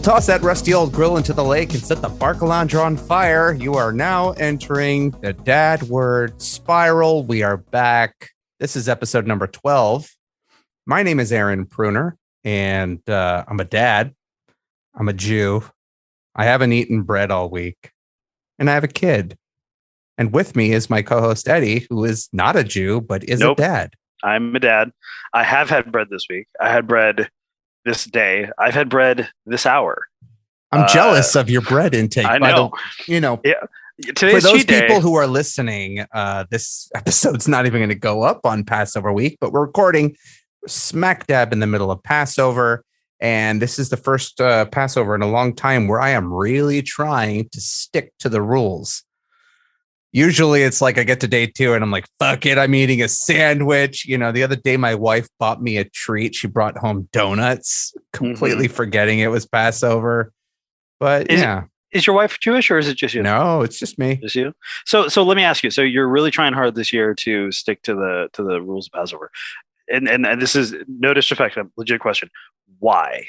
toss that rusty old grill into the lake and set the Barcalandra on fire. You are now entering the Dad Word Spiral. We are back. This is episode number 12. My name is Aaron Pruner, and I'm a dad. I'm a Jew. I haven't eaten bread all week, and I have a kid. And with me is my co-host Eddie, who is not a Jew, but is a dad. I'm a dad. I have had bread this week. I had bread this day. I've had bread this hour. I'm jealous of your bread intake. I know. Yeah. Today's for those cheat day. people who are listening, this episode's not even going to go up on Passover week, but we're recording smack dab in the middle of Passover. And this is the first Passover in a long time where I am really trying to stick to the rules. Usually it's like I get to day 2 and I'm like, fuck it, I'm eating a sandwich. You know, the other day my wife bought me a treat. She brought home donuts, completely forgetting it was Passover. But Is your wife Jewish or is it just you? No, it's just me. Just you? So let me ask you. So you're really trying hard this year to stick to the rules of Passover. And this is no disrespect, a legit question. Why?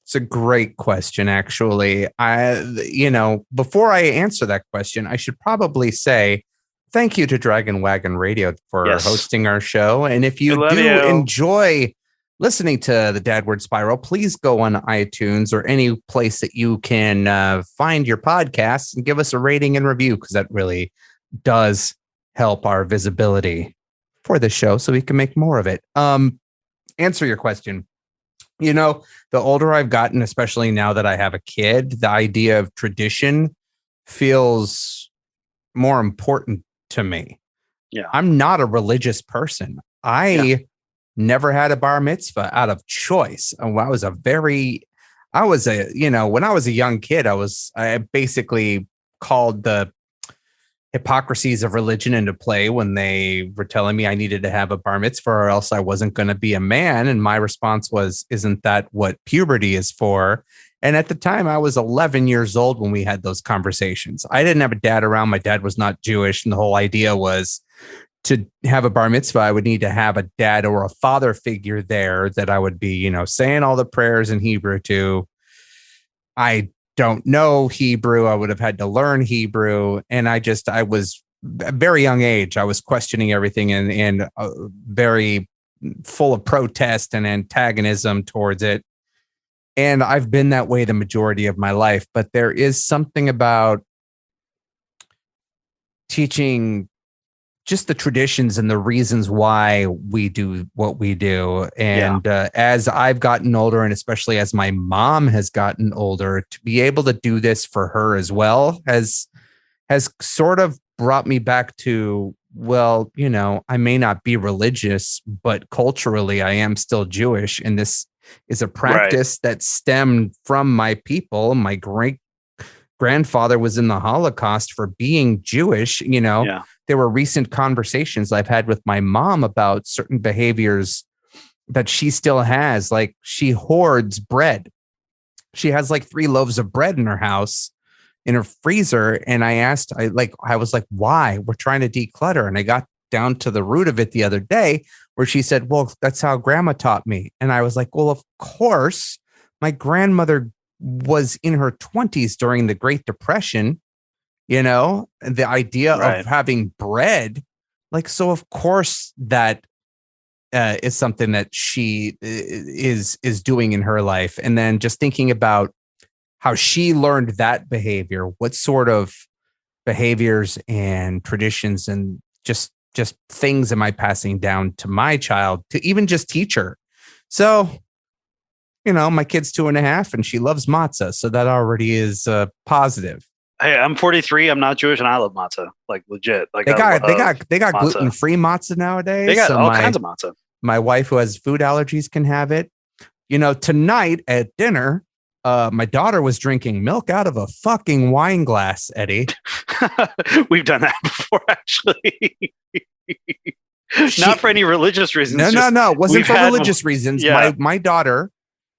It's a great question, actually. Before I answer that question, I should probably say thank you to Dragon Wagon Radio for hosting our show. And if you enjoy listening to the Dad Word Spiral, please go on iTunes or any place that you can find your podcasts and give us a rating and review, because that really does help our visibility for the show so we can make more of it. Answer your question. You know, the older I've gotten, especially now that I have a kid, the idea of tradition feels more important to me. Yeah. I'm not a religious person. I never had a bar mitzvah out of choice. And when I was a young kid, I basically called the hypocrisies of religion into play when they were telling me I needed to have a bar mitzvah or else I wasn't going to be a man. And my response was, isn't that what puberty is for? And at the time I was 11 years old when we had those conversations. I didn't have a dad around. My dad was not Jewish. And the whole idea was to have a bar mitzvah, I would need to have a dad or a father figure there that I would be, saying all the prayers in Hebrew to. I don't know Hebrew. I would have had to learn Hebrew. And I was a very young age. I was questioning everything and very full of protest and antagonism towards it. And I've been that way the majority of my life. But there is something about teaching just the traditions and the reasons why we do what we do. And as I've gotten older, and especially as my mom has gotten older, to be able to do this for her as well has sort of brought me back to, well, I may not be religious, but culturally I am still Jewish. And this is a practice that stemmed from my people. My great grandfather was in the Holocaust for being Jewish. There were recent conversations I've had with my mom about certain behaviors that she still has. Like, she hoards bread. She has like 3 loaves of bread in her house, in her freezer. And I was like, why? We're trying to declutter. And I got down to the root of it the other day where she said, well, that's how grandma taught me. And I was like, well, of course, my grandmother was in her 20s during the Great Depression. The idea of having bread, so of course that is something that she is doing in her life. And then just thinking about how she learned that behavior, what sort of behaviors and traditions and just things am I passing down to my child to even just teach her. So, my kid's 2.5 and she loves matzah. So that already is positive. Hey, I'm 43. I'm not Jewish, and I love matzah, like legit. Like they got gluten-free matzah nowadays. They got all kinds of matzah. My wife, who has food allergies, can have it. Tonight at dinner, my daughter was drinking milk out of a fucking wine glass. Eddie, we've done that before, actually. Not for any religious reasons. No. It wasn't for religious reasons. Yeah. My daughter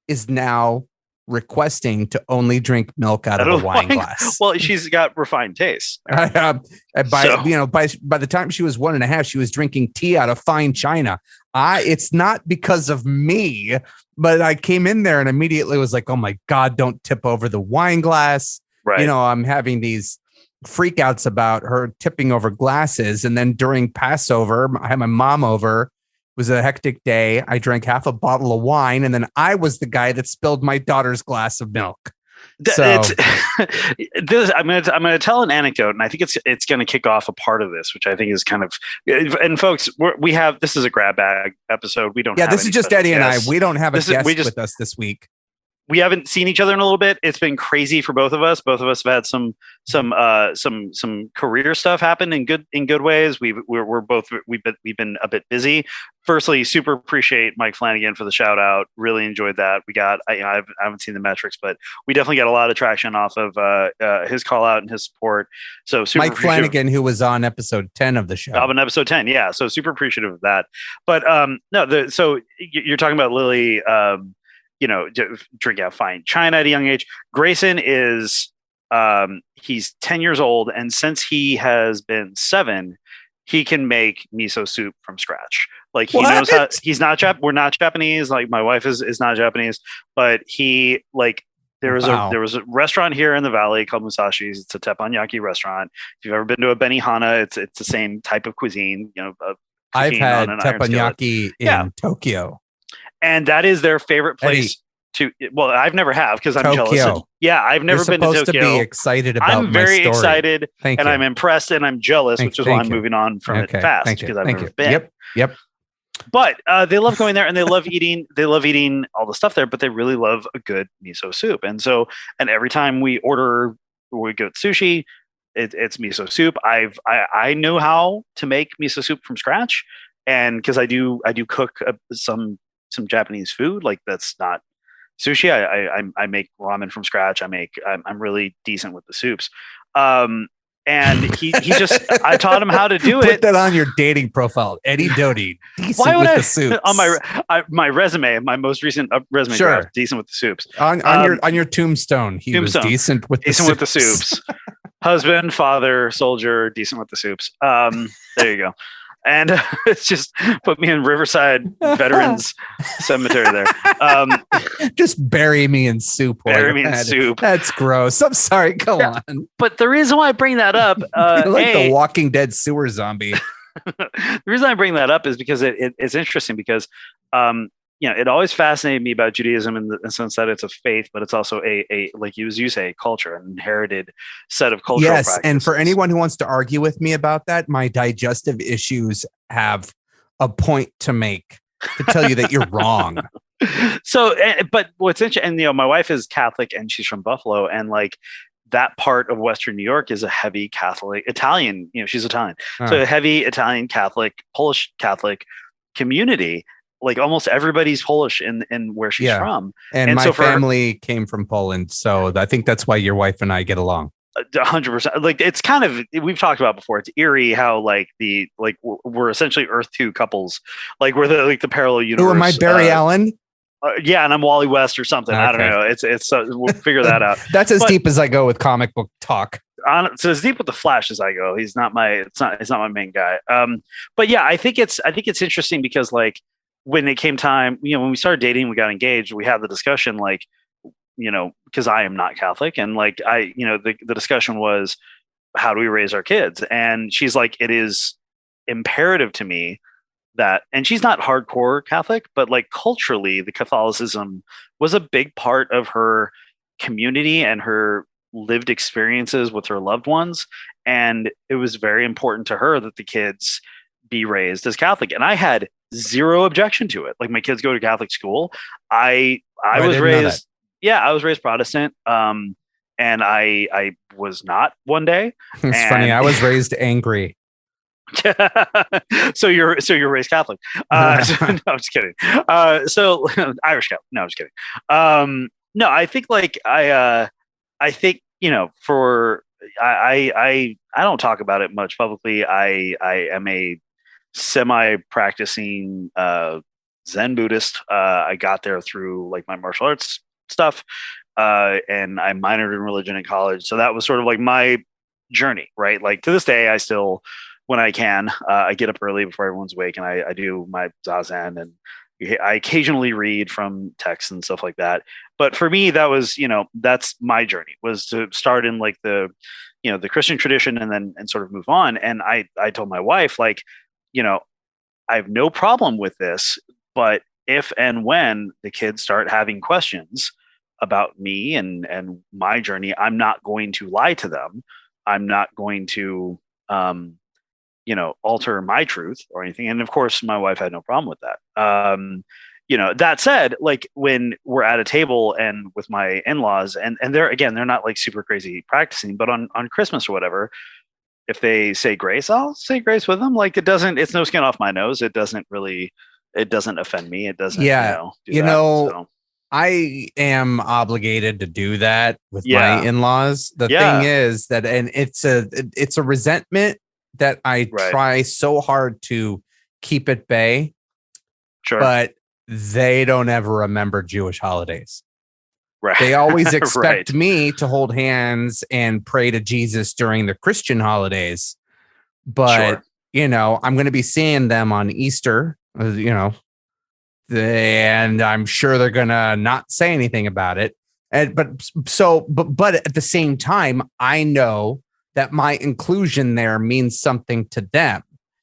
is now requesting to only drink milk out of a wine glass. Well, she's got refined taste. By the time she was 1.5, she was drinking tea out of fine china. It's not because of me, but I came in there and immediately was like, oh my God, don't tip over the wine glass. Right. I'm having these freakouts about her tipping over glasses. And then during Passover, I had my mom over. It was a hectic day. I drank half a bottle of wine, and then I was the guy that spilled my daughter's glass of milk. So I'm gonna tell an anecdote, and I think it's gonna kick off a part of this, which I think is kind of. And folks, this is a grab bag episode. We don't. Yeah, this is just Eddie guests. and I. We don't have a guest with us this week. We haven't seen each other in a little bit. It's been crazy for both of us. Both of us have had some career stuff happen in good ways. We've been a bit busy. Firstly, super appreciate Mike Flanagan for the shout out. Really enjoyed that. I haven't seen the metrics, but we definitely got a lot of traction off of his call out and his support. So super Mike Flanagan, who was on episode 10 of the show. On episode 10, yeah. So super appreciative of that. But so you're talking about Lily. Drink out fine China at a young age. Grayson is he's 10 years old, and since he has been 7, he can make miso soup from scratch. Like he knows how. He's not we're not Japanese. Like my wife is not Japanese, but he there was a restaurant here in the valley called Musashi's. It's a teppanyaki restaurant. If you've ever been to a Benihana, it's the same type of cuisine. I've had teppanyaki in Tokyo. And that is their favorite place I've never have because I'm jealous. I've never been to Tokyo. To be excited about I'm very excited and I'm impressed and I'm jealous, which is why I'm moving on from it fast because I've never been. Yep. But they love going there and they love eating all the stuff there, but they really love a good miso soup. And every time we go to sushi, it's miso soup. I know how to make miso soup from scratch. And because I do cook some Japanese food, like that's not sushi. I make ramen from scratch. I'm really decent with the soups. And he just I taught him how to do it. Put that on your dating profile, Eddie Doty. Decent with the soups. On my resume, my most recent resume, draft, decent with the soups. On your tombstone, he was decent with the soups. Husband, father, soldier, decent with the soups. There you go. And it's just put me in Riverside Veterans Cemetery there. Just bury me in soup. Bury me in soup. That's gross. I'm sorry. Go on. But the reason why I bring that up, the Walking Dead sewer zombie. The reason I bring that up is because it's interesting because it always fascinated me about Judaism in the sense that it's a faith, but it's also a like you say, culture, an inherited set of cultural practices. And for anyone who wants to argue with me about that, my digestive issues have a point to make to tell you that you're wrong. So, but what's interesting, and my wife is Catholic and she's from Buffalo, and like that part of Western New York is a heavy Catholic Italian. She's Italian, so a heavy Italian Catholic, Polish Catholic community. Like almost everybody's Polish in where she's from. And my family came from Poland. So I think that's why your wife and I get along. 100%. Like it's kind of, we've talked about before. It's eerie how we're essentially Earth 2 couples. Like we're the parallel universe. Who am I, Barry Allen? And I'm Wally West or something. Okay. I don't know. It's we'll figure that out. That's as deep as I go with comic book talk. So as deep with the Flash as I go. He's not my main guy. But yeah, I think it's interesting because like, when it came time, when we started dating, we got engaged, we had the discussion, like, because I am not Catholic. And like, the discussion was, how do we raise our kids? And she's like, it is imperative to me that, and she's not hardcore Catholic, but like culturally, the Catholicism was a big part of her community and her lived experiences with her loved ones. And it was very important to her that the kids be raised as Catholic. And I had zero objection to it. Like my kids go to Catholic school. I was raised, I was raised Protestant. And I was not one day. It's funny. I was raised angry. So you're raised Catholic. No, I'm just kidding. So Irish Catholic. No, I'm just kidding. No, I think like I think, I don't talk about it much publicly. I am a semi-practicing Zen Buddhist. I got there through like my martial arts stuff, and I minored in religion in college. So that was sort of like my journey, right? Like to this day, I still when I can. I get up early before everyone's awake, and I do my zazen, and I occasionally read from texts and stuff like that. But for me, that was, that's my journey, was to start in like the Christian tradition, and then and sort of move on. And I told my wife, like, I have no problem with this, but if and when the kids start having questions about me and my journey, I'm not going to lie to them. I'm not going to, alter my truth or anything. And of course, my wife had no problem with that. That said, like when we're at a table and with my in-laws, and they're not like super crazy practicing, but on Christmas or whatever, if they say grace, I'll say grace with them. Like it's no skin off my nose. It doesn't offend me. It doesn't, so. I am obligated to do that with my in-laws. The thing is that, and it's a resentment that I try so hard to keep at bay. Sure. But they don't ever remember Jewish holidays. Right. They always expect me to hold hands and pray to Jesus during the Christian holidays. But, I'm going to be seeing them on Easter, and I'm sure they're going to not say anything about it. But at the same time, I know that my inclusion there means something to them.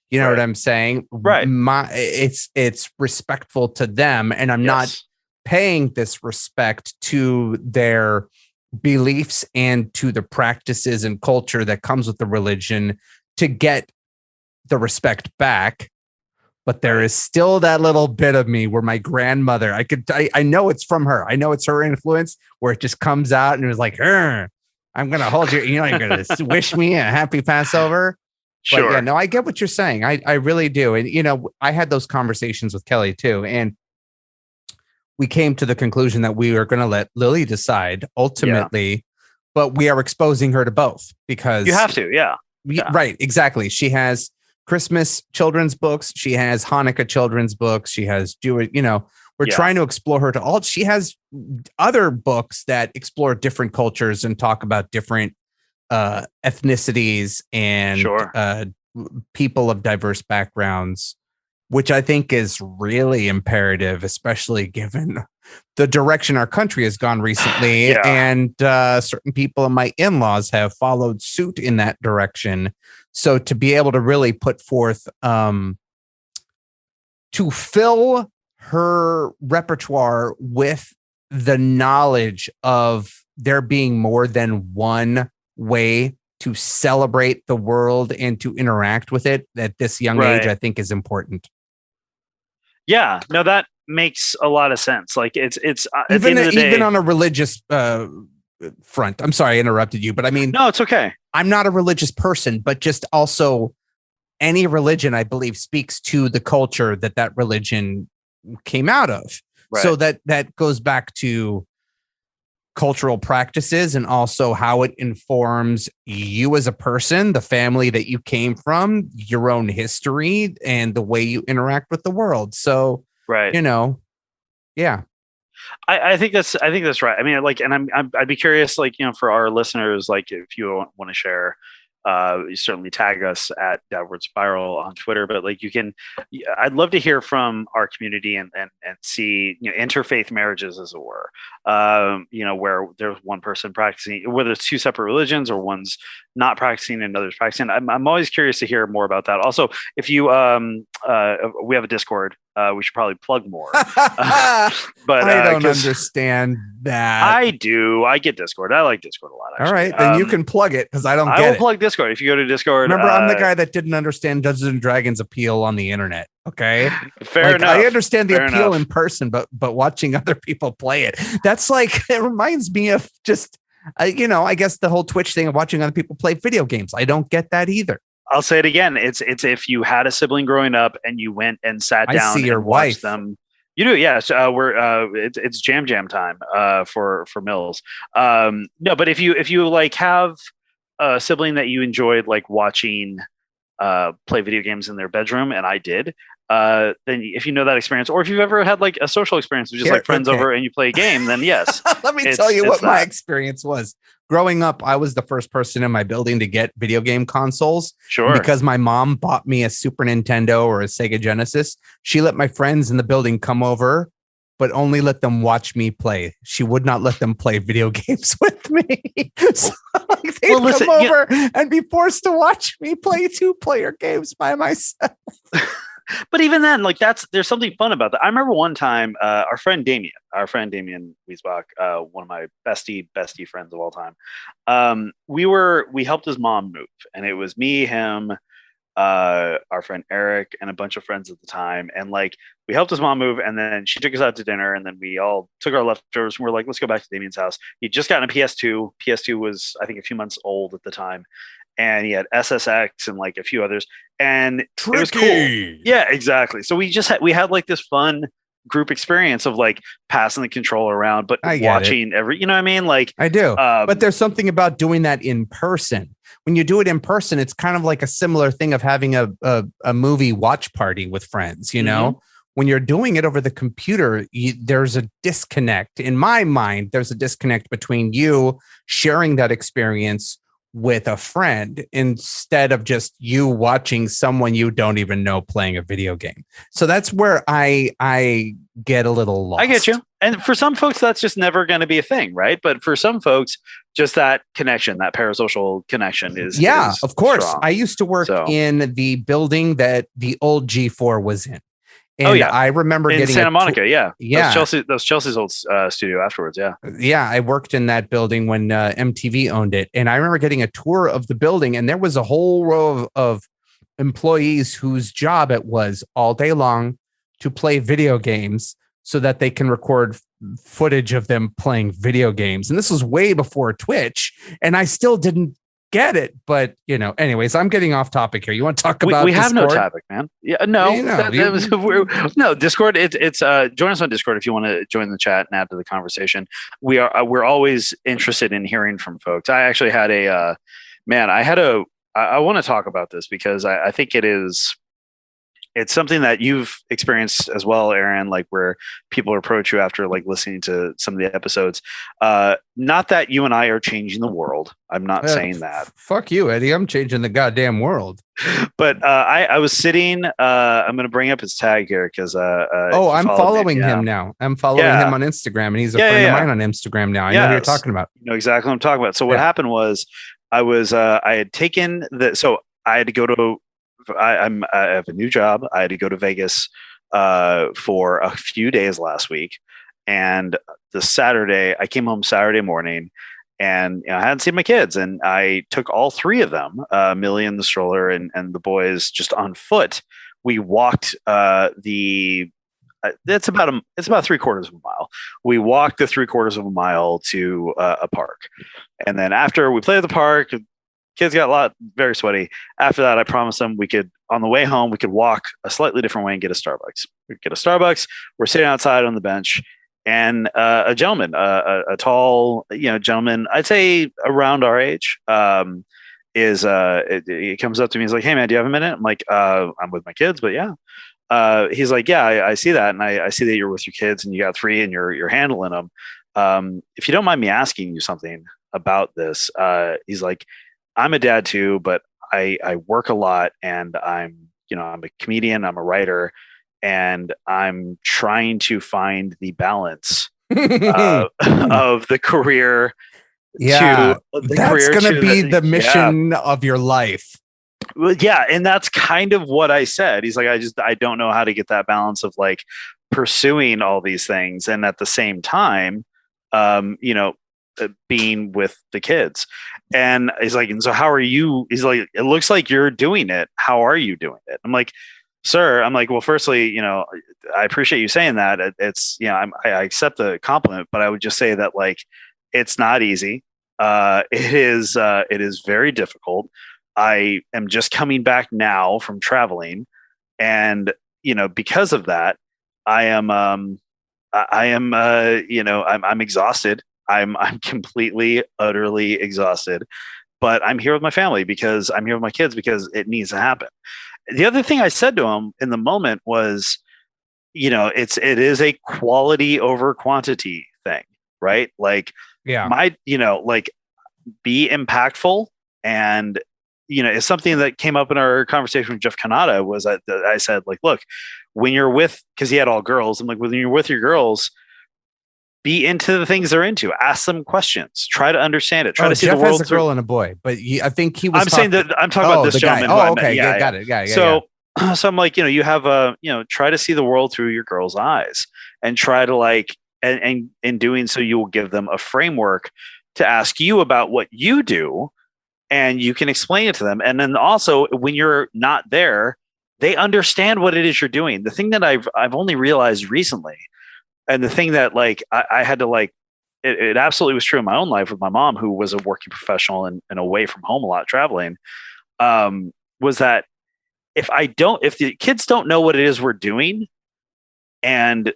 You know what I'm saying? Right. It's respectful to them, and I'm not paying this respect to their beliefs and to the practices and culture that comes with the religion to get the respect back. But there is still that little bit of me where my grandmother, I know it's from her. I know it's her influence where it just comes out and it was like, I'm going to hold you. You're going to wish me a happy Passover. Sure. But I get what you're saying. I really do. And, I had those conversations with Kelly too. And we came to the conclusion that we were going to let Lily decide ultimately, but we are exposing her to both because you have to. Yeah. Right. Exactly. She has Christmas children's books. She has Hanukkah children's books. She has Jewish, we're trying to explore her to all. She has other books that explore different cultures and talk about different ethnicities and people of diverse backgrounds, which I think is really imperative, especially given the direction our country has gone recently. And certain people in my in-laws have followed suit in that direction. So to be able to really put forth, to fill her repertoire with the knowledge of there being more than one way to celebrate the world and to interact with it at this young age, I think is important. Yeah, no, that makes a lot of sense. Like it's even on a religious front. I'm sorry I interrupted you, but I mean, no, it's okay. I'm not a religious person, but just also any religion, I believe, speaks to the culture that religion came out of. Right. So that goes back to cultural practices and also how it informs you as a person, the family that you came from, your own history, and the way you interact with the world. So, yeah. I think that's right. I mean, like, and I'd be curious, like, for our listeners, like, if you want to share, you certainly tag us at Downward Spiral on Twitter, but like I'd love to hear from our community and see, interfaith marriages, as it were, where there's one person practicing, whether it's two separate religions or one's not practicing and others practicing. I'm always curious to hear more about that. Also, if you, we have a Discord, we should probably plug more, but I don't understand that. I do. I get Discord. I like Discord a lot, actually. All right, then you can plug it because I don't get it. I will plug Discord. If you go to Discord. Remember, I'm the guy that didn't understand Dungeons and Dragons appeal on the internet. Okay. Fair enough. I understand the appeal in person, but watching other people play it, that's like, it reminds me of just, I guess the whole Twitch thing of watching other people play video games. I don't get that either. I'll say it again. It's if you had a sibling growing up and you went and sat down and watched them. You do, yes. It's jam time for Mills. No, but if you like have a sibling that you enjoyed like watching play video games in their bedroom, and I did. Then if you know that experience, or if you've ever had like a social experience with just like friends over and you play a game, then yes. Let me tell you what my experience was. Growing up, I was the first person in my building to get video game consoles. Sure. Because my mom bought me a Super Nintendo or a Sega Genesis. She let my friends in the building come over, but only let them watch me play. She would not let them play video games with me. So like, they'd come over and be forced to watch me play 2-player games by myself. But even then, like there's something fun about that. I remember one time, our friend Damien Wiesbach, one of my bestie friends of all time. We helped his mom move, and it was me, him, our friend Eric, and a bunch of friends at the time. And like, we helped his mom move, and then she took us out to dinner, and then we all took our leftovers and we're like, let's go back to Damien's house. He'd just gotten a PS2. PS2 was, I think, a few months old at the time. And he had SSX and like a few others, and Tricky. It was cool. Yeah, exactly. So we had like this fun group experience of like passing the controller around, but watching every, you know what I mean? Like I do, but there's something about doing that in person. When you do it in person, it's kind of like a similar thing of having a movie watch party with friends, you know? When you're doing it over the computer, there's a disconnect. In my mind, there's a disconnect between you sharing that experience with a friend instead of just you watching someone you don't even know playing a video game. So that's where I get a little lost. I get you. And for some folks, that's just never going to be a thing, right? But for some folks, just that connection, that parasocial connection is of course. Strong. I used to work in the building that the old G4 was in. And I remember in getting Santa Monica. Yeah. That was Chelsea's old studio afterwards. Yeah. Yeah. I worked in that building when MTV owned it. And I remember getting a tour of the building, and there was a whole row of employees whose job it was all day long to play video games so that they can record footage of them playing video games. And this was way before Twitch. And I still didn't get it, but you know, anyways, I'm getting off topic here. You want to talk about we have Discord? No topic, man. Yeah, no, no Discord. It's join us on Discord if you want to join the chat and add to the conversation. We're always interested in hearing from folks. I actually had I want to talk about this because I think it's something that you've experienced as well, Aaron, like where people approach you after like listening to some of the episodes. Not that you and I are changing the world. I'm not saying that. Fuck you, Eddie. I'm changing the goddamn world. But I was sitting, I'm going to bring up his tag here because I'm following him now. I'm following him on Instagram, and he's a friend of mine on Instagram now. I know who you're talking about. You know exactly what I'm talking about. So what happened was I had taken I had to go to I have a new job. I had to go to Vegas for a few days last week, and I came home Saturday morning, and I hadn't seen my kids, and I took all three of them, Millie in the stroller, and the boys just on foot. We walked it's about 3/4 of a mile. We walked the 3/4 of a mile to a park, and then after we played at the park. Kids got very sweaty. After that, I promised them on the way home, we could walk a slightly different way and get a Starbucks. We get a Starbucks. We're sitting outside on the bench, and a gentleman, a tall, gentleman, I'd say around our age, he comes up to me. He's like, "Hey man, do you have a minute?" I'm like, "I'm with my kids, but yeah." He's like, "Yeah, I see that, and I see that you're with your kids, and you got 3, and you're handling them. If you don't mind me asking you something about this," he's like, "I'm a dad too, but I work a lot, and I'm a comedian, I'm a writer, and I'm trying to find the balance of the career." Yeah, that's going to be the mission of your life. Well, yeah, and that's kind of what I said. He's like, I don't know how to get that balance of like pursuing all these things and at the same time, being with the kids. And he's like, "And so how are you?" He's like, "It looks like you're doing it. How are you doing it?" I'm like, "Sir," I'm like, "Well, firstly, I appreciate you saying that. It's, I accept the compliment, but I would just say that like, it's not easy. It is very difficult. I am just coming back now from traveling. And, because of that, I'm exhausted. I'm completely, utterly exhausted. but I'm here with my family because I'm here with my kids because it needs to happen. The other thing I said to him in the moment was, it is a quality over quantity thing, right? Like be impactful. And, it's something that came up in our conversation with Jeff Kanata was that I said, like, look, when you're with, because he had all girls, I'm like, when you're with your girls, be into the things they're into. Ask them questions. Try to understand it. Try to see Jeff the world has a girl and a boy, but I think he was. I'm talking about this gentleman. Oh, okay, got it. Yeah. So I'm like, you have try to see the world through your girl's eyes, and try to like, and in doing so, you will give them a framework to ask you about what you do, and you can explain it to them. And then also, when you're not there, they understand what it is you're doing. The thing that I've only realized recently. And the thing that like I had to like, it absolutely was true in my own life with my mom, who was a working professional and away from home a lot traveling, was that if the kids don't know what it is we're doing, and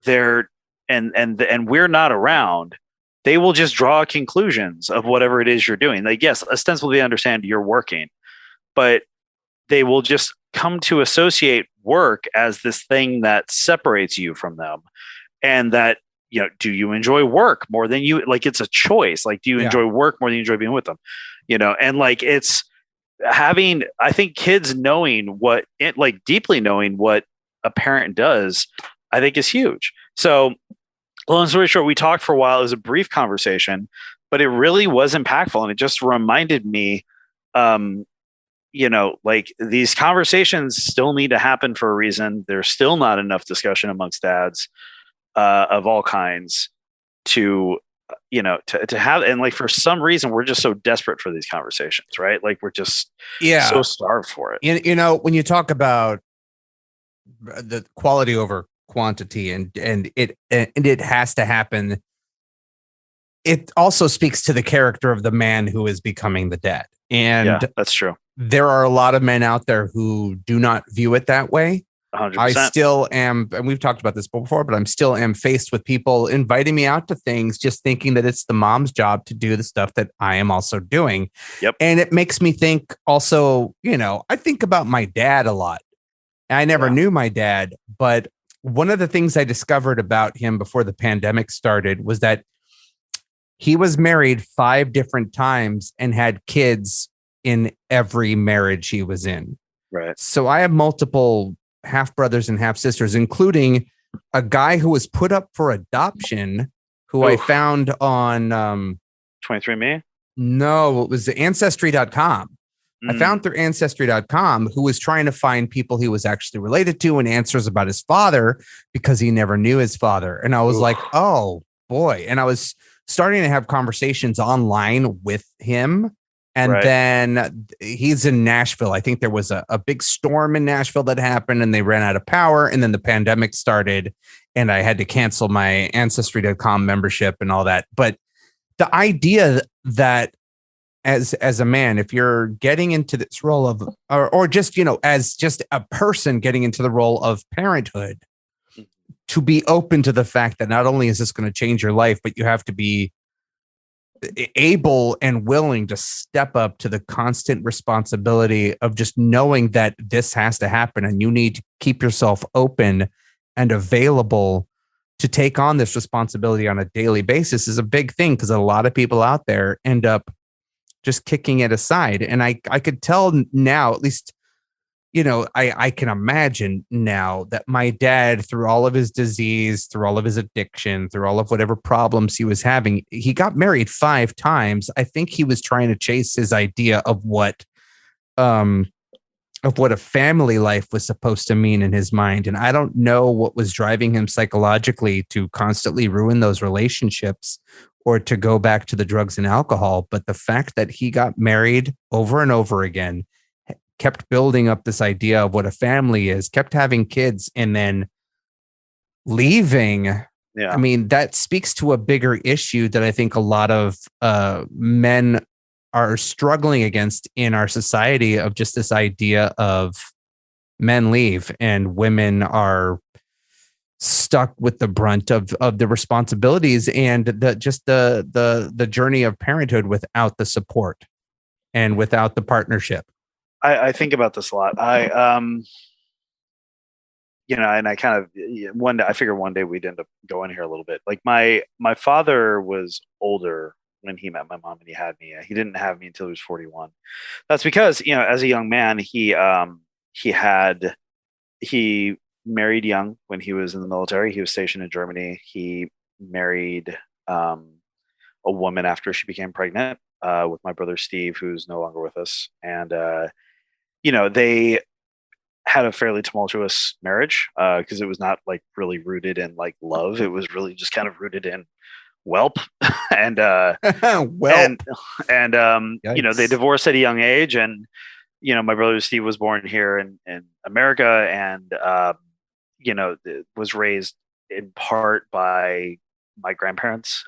they're and we're not around, they will just draw conclusions of whatever it is you're doing. Like, yes, ostensibly they understand you're working, but they will just come to associate work as this thing that separates you from them. And that, do you enjoy work more than you like? It's a choice. Like, do you enjoy work more than you enjoy being with them? And like, it's having, I think kids knowing deeply knowing what a parent does, I think is huge. So long story short, we talked for a while. It was a brief conversation, but it really was impactful. And it just reminded me, like, these conversations still need to happen for a reason. There's still not enough discussion amongst dads of all kinds to have, and like, for some reason we're just so desperate for these conversations, right? Like, we're just so starved for it. When you talk about the quality over quantity and it has to happen, it also speaks to the character of the man who is becoming the dad. And that's true. There are a lot of men out there who do not view it that way. 100%. I still am, and we've talked about this before, but I'm still am faced with people inviting me out to things, just thinking that it's the mom's job to do the stuff that I am also doing. Yep. And it makes me think also, I think about my dad a lot. I never knew my dad, but one of the things I discovered about him before the pandemic started was that he was married 5 different times and had kids in every marriage he was in. Right. So I have multiple half brothers and half sisters, including a guy who was put up for adoption, who I found on 23andMe. No, it was ancestry.com. I found through ancestry.com, who was trying to find people he was actually related to and answers about his father, because he never knew his father. And I was like, oh boy. And I was starting to have conversations online with him. And then he's in Nashville. I think there was a big storm in Nashville that happened and they ran out of power. And then the pandemic started and I had to cancel my ancestry.com membership and all that. But the idea that as a man, if you're getting into this role of, or just, as just a person getting into the role of parenthood, to be open to the fact that not only is this going to change your life, but you have to be able and willing to step up to the constant responsibility of just knowing that this has to happen and you need to keep yourself open and available to take on this responsibility on a daily basis is a big thing, because a lot of people out there end up just kicking it aside. And I could tell now, at least, I can imagine now that my dad, through all of his disease, through all of his addiction, through all of whatever problems he was having, he got married 5 times. I think he was trying to chase his idea of what a family life was supposed to mean in his mind. And I don't know what was driving him psychologically to constantly ruin those relationships or to go back to the drugs and alcohol. But the fact that he got married over and over again, kept building up this idea of what a family is, kept having kids, and then leaving. Yeah. I mean, that speaks to a bigger issue that I think a lot of men are struggling against in our society, of just this idea of men leave and women are stuck with the brunt of the responsibilities and the journey of parenthood without the support. and without the partnership? I think about this a lot. And I kind of one day I figure one day we'd end up going here a little bit. Like my father was older when he met my mom and he had me. He didn't have me until he was 41. That's because, as a young man, he married young when he was in the military. He was stationed in Germany. He married a woman after she became pregnant with my brother Steve, who's no longer with us. And they had a fairly tumultuous marriage because it was not like really rooted in like love. It was really just kind of rooted in whelp and Well, they divorced at a young age. And my brother Steve was born here in America, and was raised in part by my grandparents.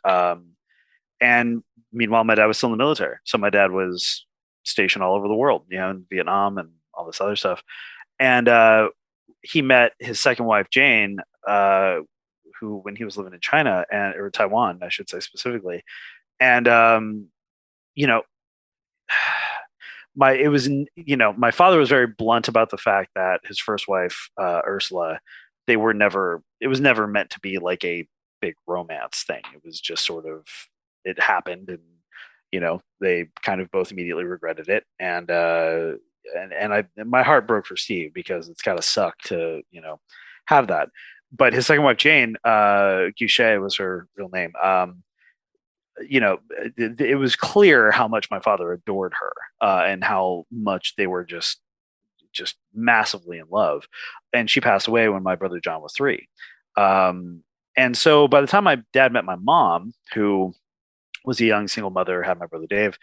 And meanwhile, my dad was still in the military, so my dad was stationed all over the world, in Vietnam and all this other stuff. And he met his second wife, Jane, who, when he was living in China or Taiwan, I should say specifically. And, my father was very blunt about the fact that his first wife, Ursula, it was never meant to be like a big romance thing. It was just sort of, it happened, and, they kind of both immediately regretted it. And my heart broke for Steve because it's gotta suck to, have that. But his second wife, Jane, Guichet was her real name. It was clear how much my father adored her, and how much they were just massively in love. And she passed away when my brother John was 3. And so by the time my dad met my mom, who was a young single mother, had my brother Dave,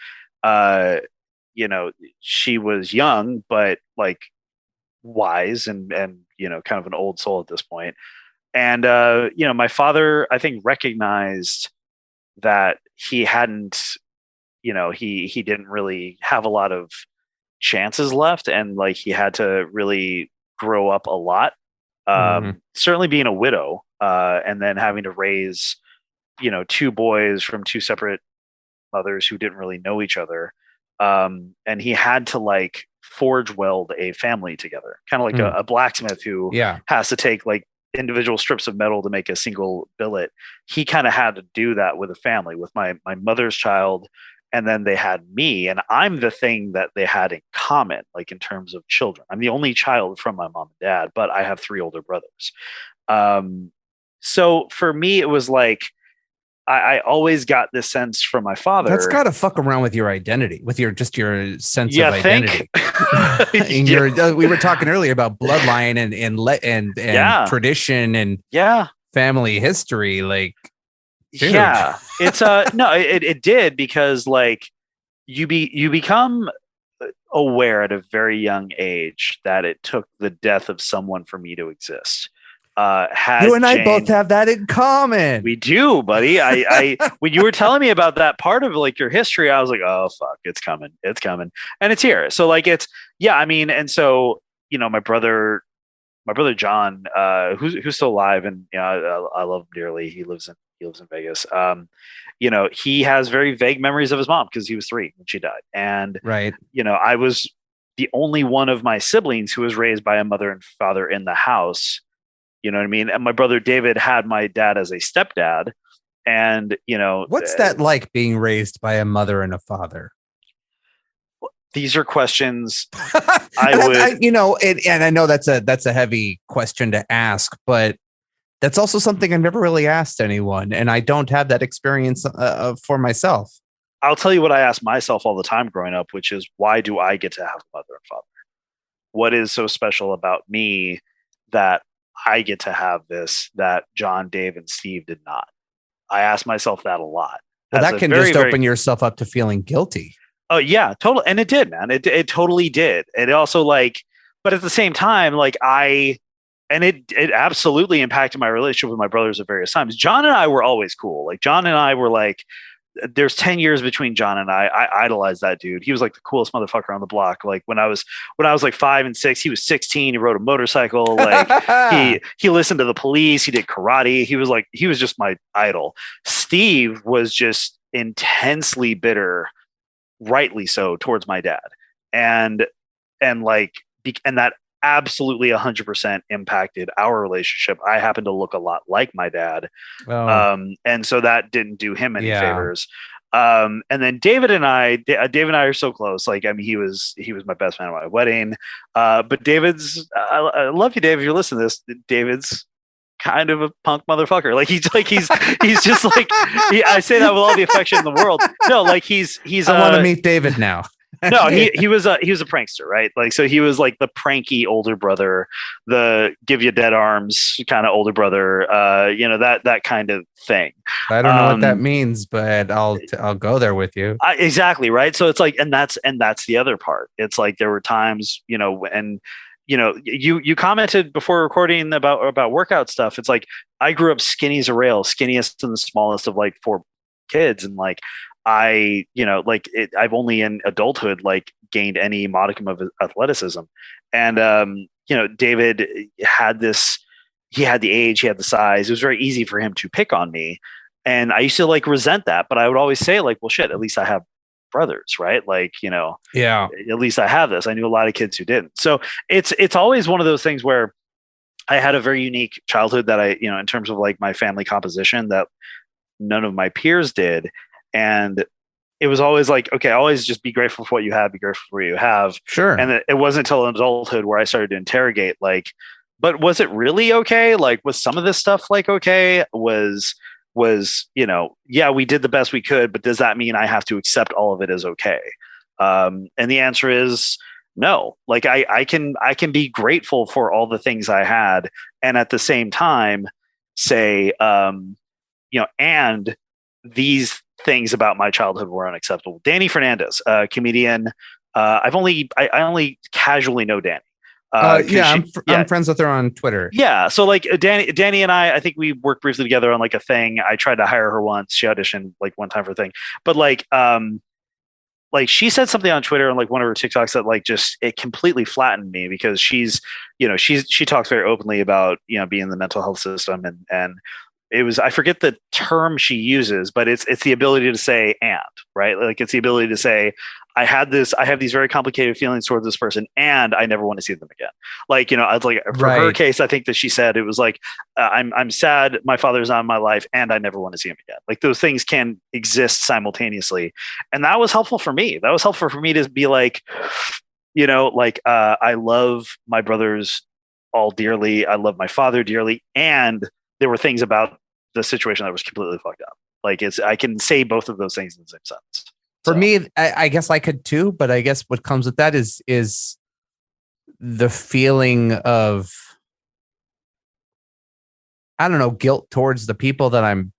she was young, but like wise and kind of an old soul at this point. And, my father, I think, recognized that he hadn't, he didn't really have a lot of chances left. And like, he had to really grow up a lot. Certainly being a widow, and then having to raise, 2 boys from 2 separate mothers who didn't really know each other. And he had to like forge weld a family together, kind of like a blacksmith who has to take like individual strips of metal to make a single billet. He kind of had to do that with a family, with my mother's child, and then they had me, and I'm the thing that they had in common, like in terms of children. I'm the only child from my mom and dad, but I have 3 older brothers. So for me, it was like I always got this sense from my father. That's got to fuck around with your identity, with your sense of identity. We were talking earlier about bloodline and tradition and family history. Like, dude. Yeah, it's no, it did, because like you become aware at a very young age that it took the death of someone for me to exist. You and I both have that in common. We do, buddy. I when you were telling me about that part of like your history, I was like, oh fuck, it's coming, and it's here. So like, and so my brother John, who's still alive, and I love him dearly. He lives in Vegas. He has very vague memories of his mom because he was 3 when she died, and right. I was the only one of my siblings who was raised by a mother and father in the house. You know what I mean? And my brother David had my dad as a stepdad. And, what's that like, being raised by a mother and a father? These are questions and I know that's a heavy question to ask, but that's also something I've never really asked anyone. And I don't have that experience for myself. I'll tell you what I ask myself all the time growing up, which is, why do I get to have a mother and father? What is so special about me that I get to have this that John, Dave, and Steve did not? I ask myself that a lot. Well, that can just open yourself up to feeling guilty. Oh yeah, totally. And it did, man. It totally did. And it also but at the same time, it absolutely impacted my relationship with my brothers at various times. John and I were always cool. Like, John and I were like, there's 10 years between John and I idolized that dude. He was like the coolest motherfucker on the block. Like when I was like 5 and 6, he was 16. He rode a motorcycle. Like he listened to the Police. He did karate. He was just my idol. Steve was just intensely bitter rightly so, towards my dad. And like, and that absolutely 100% impacted our relationship. I happen to look a lot like my dad. And so that didn't do him any favors. And then David and I are so close. Like, I mean, he was my best man at my wedding. But David's, I love you, Dave. If you're listening to this, David's kind of a punk motherfucker. Like, he's just like, I say that with all the affection in the world. No, like he's I want to meet David now. No, he was a prankster, right? Like, so he was like the pranky older brother, the give you dead arms kind of older brother, that kind of thing. I don't know what that means, but I'll go there with you. Exactly, right? So it's like, and that's the other part. It's like, there were times, and you commented before recording about workout stuff. It's like, I grew up skinny as a rail, skinniest and the smallest of like 4 kids, and like, I've only in adulthood like gained any modicum of athleticism. And David had he had the age, he had the size. It was very easy for him to pick on me. And I used to like resent that, but I would always say like, well, shit, at least I have brothers, right? Like, yeah, at least I have this. I knew a lot of kids who didn't. So it's always one of those things where I had a very unique childhood that I, in terms of like my family composition, that none of my peers did. And it was always like, okay, always just be grateful for what you have, be grateful for what you have. Sure. And it wasn't until adulthood where I started to interrogate, like, but was it really okay? Like, was some of this stuff like okay? Was, yeah, we did the best we could, but does that mean I have to accept all of it as okay? And the answer is no. Like, I can be grateful for all the things I had, and at the same time say, and these things about my childhood were unacceptable. Danny Fernandez, comedian. I only casually know Danny. I'm friends with her on Twitter. Yeah. So like Danny and I think we worked briefly together on like a thing. I tried to hire her once. She auditioned like one time for a thing, but like she said something on Twitter and like one of her TikToks that like just, it completely flattened me, because she talks very openly about, being in the mental health system, and it was, I forget the term she uses, but it's the ability to say, and, right? Like, it's the ability to say, I have these very complicated feelings towards this person, and I never want to see them again. Like, I was like, for her case, I think that she said it was like, I'm sad my father's not in my life, and I never want to see him again. Like, those things can exist simultaneously. And that was helpful for me. That was helpful for me to be like, I love my brothers all dearly. I love my father dearly. And there were things about the situation that was completely fucked up. Like, I can say both of those things in the same sentence. For me, I guess I could too, but I guess what comes with that is the feeling of, I don't know, guilt towards the people that I'm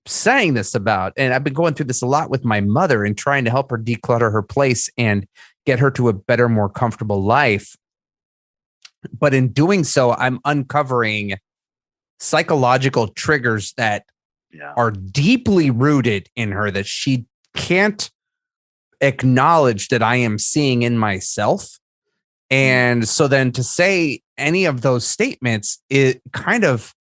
saying this about. And I've been going through this a lot with my mother and trying to help her declutter her place and get her to a better, more comfortable life. But in doing so, I'm uncovering psychological triggers that are deeply rooted in her that she can't acknowledge that I am seeing in myself. And so then to say any of those statements, it kind of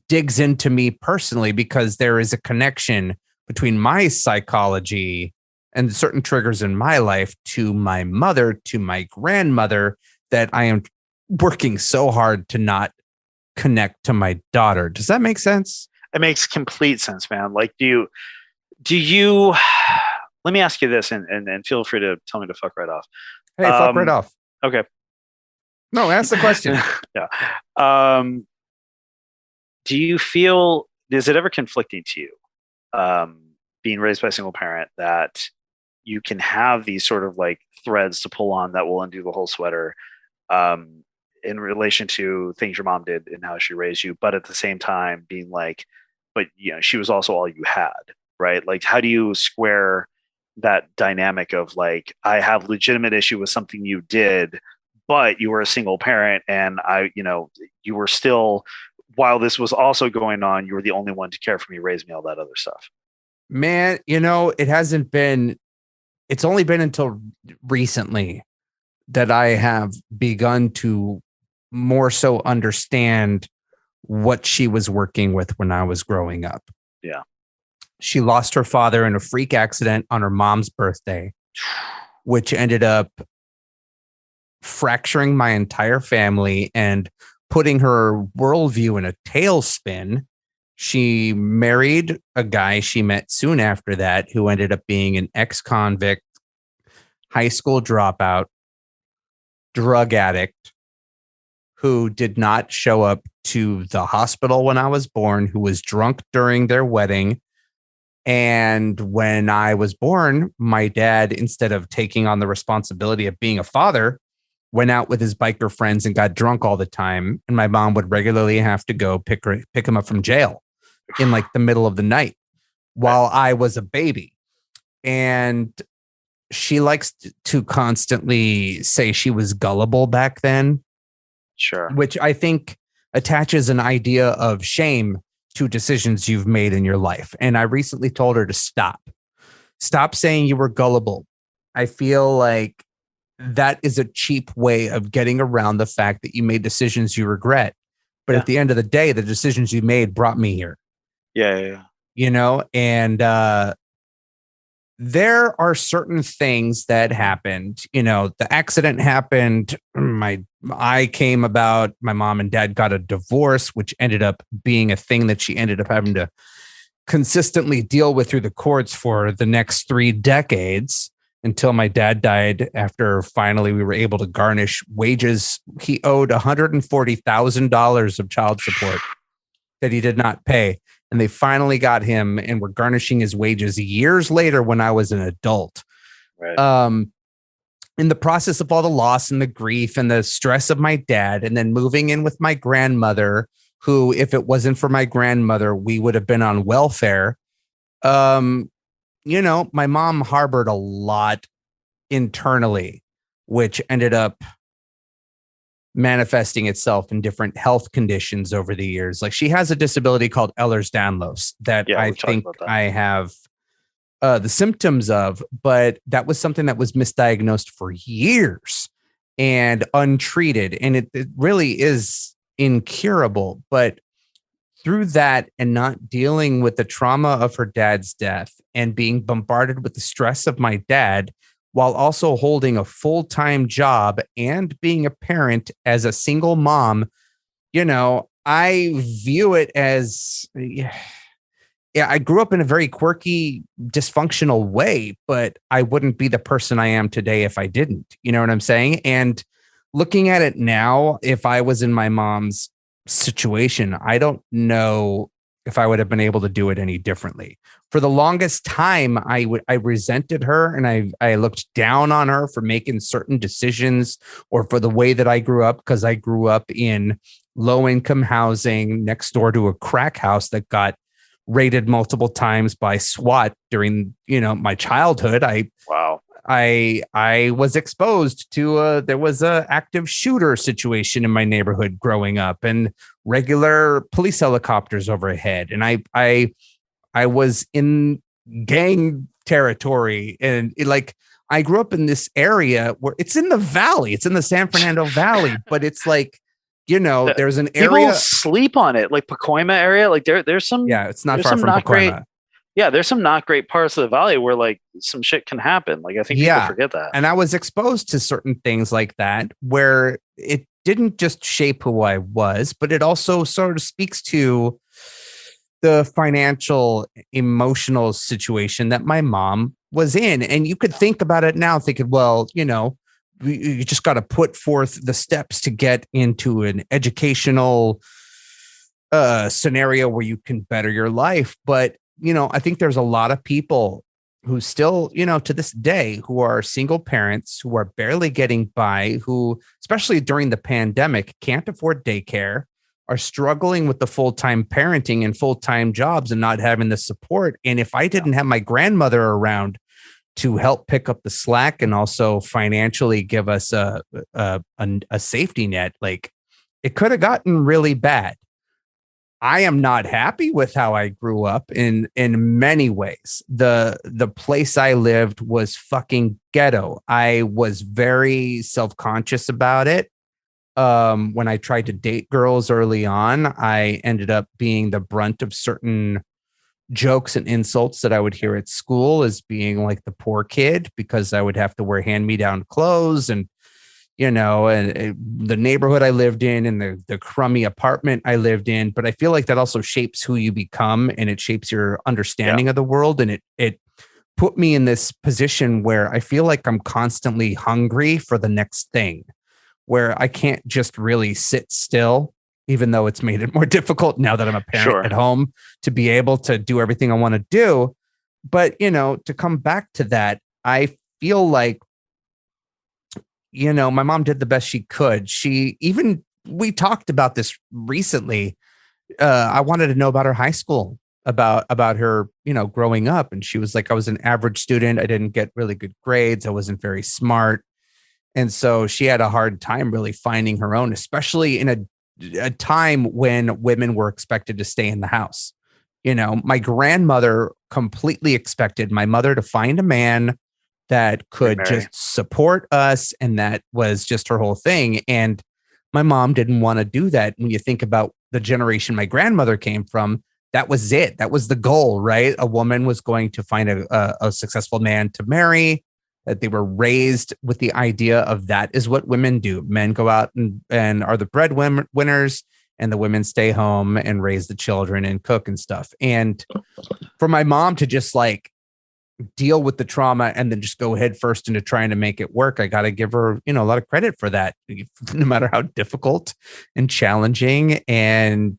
digs into me personally, because there is a connection between my psychology and certain triggers in my life to my mother, to my grandmother, that I am working so hard to not connect to my daughter. Does that make sense? It makes complete sense, man. Like, do you let me ask you this, and feel free to tell me to fuck right off. Hey, fuck right off. Okay. No, ask the question. Yeah. Do you feel, is it ever conflicting to you, being raised by a single parent, that you can have these sort of like threads to pull on that will undo the whole sweater, in relation to things your mom did and how she raised you, but at the same time being like, but she was also all you had, right? Like, how do you square that dynamic of like, I have legitimate issue with something you did, but you were a single parent, and you were still, while this was also going on, you were the only one to care for me, raise me, all that other stuff. Man, it's only been until recently that I have begun to more so understand what she was working with when I was growing up. Yeah. She lost her father in a freak accident on her mom's birthday. which ended up fracturing my entire family and putting her worldview in a tailspin. She married a guy she met soon after that who ended up being an ex-convict, high school dropout, drug addict who did not show up to the hospital when I was born, who was drunk during their wedding. And when I was born, my dad, instead of taking on the responsibility of being a father, went out with his biker friends and got drunk all the time. And my mom would regularly have to go pick him up from jail in like the middle of the night while I was a baby. And she likes to constantly say she was gullible back then. Sure. Which I think attaches an idea of shame to decisions you've made in your life. And I recently told her to stop saying you were gullible. I feel like that is a cheap way of getting around the fact that you made decisions you regret. But at the end of the day, the decisions you made brought me here. Yeah. You know, and there are certain things that happened. You know, the accident happened. I came about. My mom and dad got a divorce, which ended up being a thing that she ended up having to consistently deal with through the courts for the next 3 decades until my dad died. After finally we were able to garnish wages, he owed $140,000 of child support that he did not pay. And they finally got him and were garnishing his wages years later when I was an adult. Right. In the process of all the loss and the grief and the stress of my dad, and then moving in with my grandmother, who, if it wasn't for my grandmother, we would have been on welfare. You know, my mom harbored a lot internally, which ended up manifesting itself in different health conditions over the years. Like she has a disability called Ehlers-Danlos that I think I have the symptoms of, but that was something that was misdiagnosed for years and untreated. And it really is incurable. But through that and not dealing with the trauma of her dad's death and being bombarded with the stress of my dad, while also holding a full-time job and being a parent as a single mom, you know, I view it as, I grew up in a very quirky, dysfunctional way, but I wouldn't be the person I am today if I didn't. You know what I'm saying? And looking at it now, if I was in my mom's situation, I don't know if I would have been able to do it any differently. For the longest time, I resented her and I looked down on her for making certain decisions or for the way that I grew up, because I grew up in low income housing next door to a crack house that got raided multiple times by SWAT during, you know, my childhood. I was exposed to there was a active shooter situation in my neighborhood growing up, and regular police helicopters overhead. And I was in gang territory, and I grew up in this area where it's in the valley. It's in the San Fernando Valley, but it's like, you know, there's an area. People sleep on it, like Pacoima area. Like there's some. Yeah, it's not far from Pacoima. Yeah, there's some not great parts of the valley where like some shit can happen. Like I think people forget that. And I was exposed to certain things like that where it didn't just shape who I was, but it also sort of speaks to the financial, emotional situation that my mom was in. And you could think about it now thinking, well, you know, you just got to put forth the steps to get into an educational scenario where you can better your life. But you know, I think there's a lot of people who still, you know, to this day, who are single parents, who are barely getting by, who, especially during the pandemic, can't afford daycare, are struggling with the full-time parenting and full-time jobs and not having the support. And if I didn't have my grandmother around to help pick up the slack and also financially give us a safety net, like it could have gotten really bad. I am not happy with how I grew up in many ways. The place I lived was fucking ghetto. I was very self-conscious about it. When I tried to date girls early on, I ended up being the brunt of certain jokes and insults that I would hear at school as being like the poor kid because I would have to wear hand-me-down clothes and the neighborhood I lived in and the crummy apartment I lived in. But I feel like that also shapes who you become and it shapes your understanding of the world. And it put me in this position where I feel like I'm constantly hungry for the next thing, where I can't just really sit still, even though it's made it more difficult now that I'm a parent at home to be able to do everything I want to do. But, to come back to that, I feel like, my mom did the best she could. We talked about this recently. I wanted to know about her high school, about her, growing up. And she was like, I was an average student. I didn't get really good grades. I wasn't very smart. And so she had a hard time really finding her own, especially in a time when women were expected to stay in the house. My grandmother completely expected my mother to find a man that could just support us. And that was just her whole thing. And my mom didn't want to do that. When you think about the generation my grandmother came from, that was it. That was the goal, right? A woman was going to find a successful man to marry, that they were raised with the idea of that is what women do. Men go out and are the breadwinners, and the women stay home and raise the children and cook and stuff. And for my mom to just like deal with the trauma and then just go head first into trying to make it work, I got to give her, a lot of credit for that, no matter how difficult and challenging and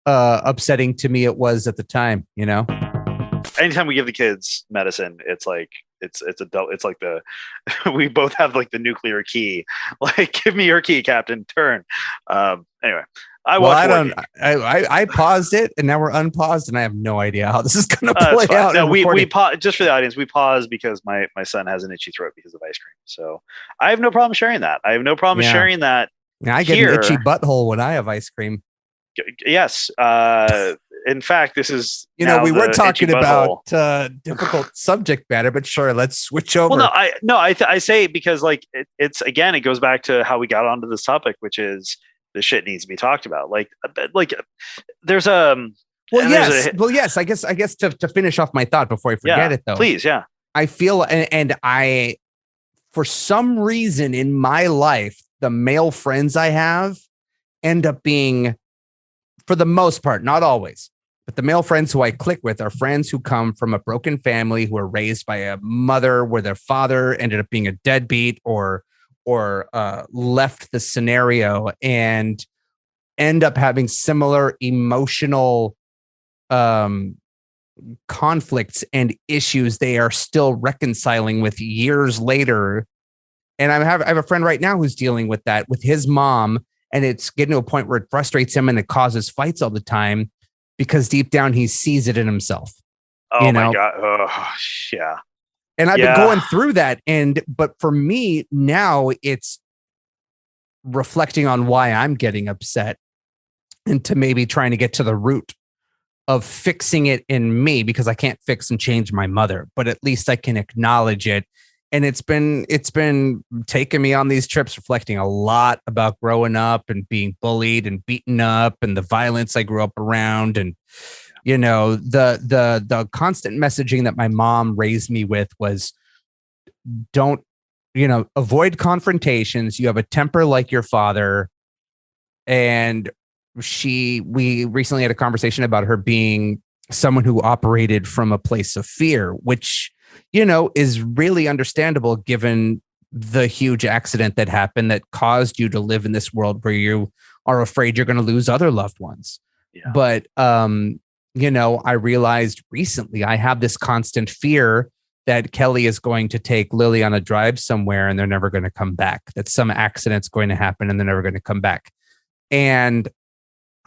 upsetting to me it was at the time. Anytime we give the kids medicine, it's like it's adult. It's like we both have like the nuclear key. Like, give me your key, Captain. Turn. Anyway, I paused it and now we're unpaused and I have no idea how this is going to play out. No, we pause just for the audience. We pause because my son has an itchy throat because of ice cream. So I have no problem sharing that. I have no problem sharing that. Now I get an itchy butthole when I have ice cream. Yes. In fact, this is, we were talking about difficult subject matter, but sure, let's switch over. Well, I say because like it's again, it goes back to how we got onto this topic, which is the shit needs to be talked about. Like there's yes. I guess to finish off my thought before I forget it though, please. Yeah. I feel, and I, for some reason in my life, the male friends I have end up being, for the most part, not always, but the male friends who I click with are friends who come from a broken family, who are raised by a mother where their father ended up being a deadbeat or left the scenario and end up having similar emotional conflicts and issues they are still reconciling with years later. And I have a friend right now who's dealing with that with his mom. And it's getting to a point where it frustrates him and it causes fights all the time because deep down he sees it in himself. Oh my God. Oh, yeah. And I've been going through that. But for me now it's reflecting on why I'm getting upset and to maybe trying to get to the root of fixing it in me, because I can't fix and change my mother, but at least I can acknowledge it. And it's been taking me on these trips, reflecting a lot about growing up and being bullied and beaten up and the violence I grew up around. And, the constant messaging that my mom raised me with was don't, avoid confrontations. You have a temper like your father. And we recently had a conversation about her being someone who operated from a place of fear, which, is really understandable given the huge accident that happened that caused you to live in this world where you are afraid you're going to lose other loved ones. Yeah. But, I realized recently I have this constant fear that Kelly is going to take Lily on a drive somewhere and they're never going to come back, that some accident's going to happen and they're never going to come back. And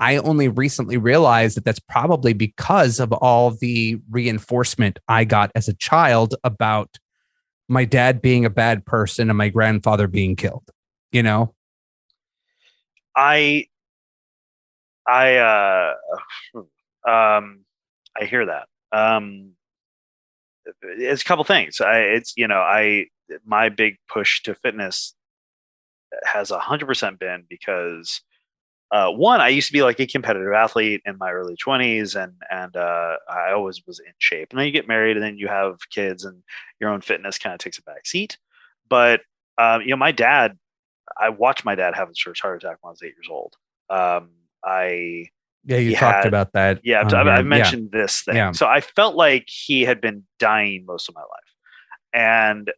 I only recently realized that that's probably because of all the reinforcement I got as a child about my dad being a bad person and my grandfather being killed. I hear that. It's a couple things. My big push to fitness has 100% been because One, I used to be like a competitive athlete in my early 20s, and I always was in shape. And then you get married, and then you have kids, and your own fitness kind of takes a back seat. But my dad, I watched my dad have his first heart attack when I was 8 years old. You talked about that. Yeah, I've mentioned this thing. Yeah. So I felt like he had been dying most of my life, and